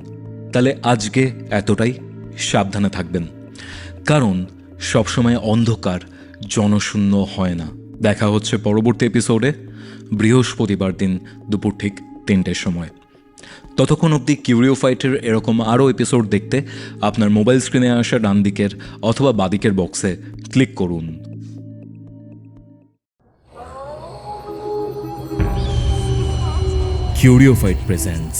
তাহলে আজকে এতটাই, সাবধানে থাকবেন, কারণ সবসময় অন্ধকার জনশূন্য হয় না। দেখা হচ্ছে পরবর্তী এপিসোডে বৃহস্পতিবার দিন দুপুর ঠিক 3টের সময়। ততক্ষণ অবধি কিউরিওফাইটের এরকম আরও এপিসোড দেখতে আপনার মোবাইল স্ক্রিনে আসা ডান দিকের অথবা বাদিকের বক্সে ক্লিক করুন। Curiofied presents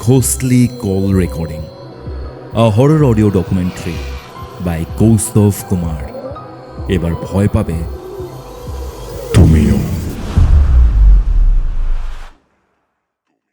Ghostly Call Recording, a horror audio documentary by Kaustav Kumar. এবার ভয় পাবে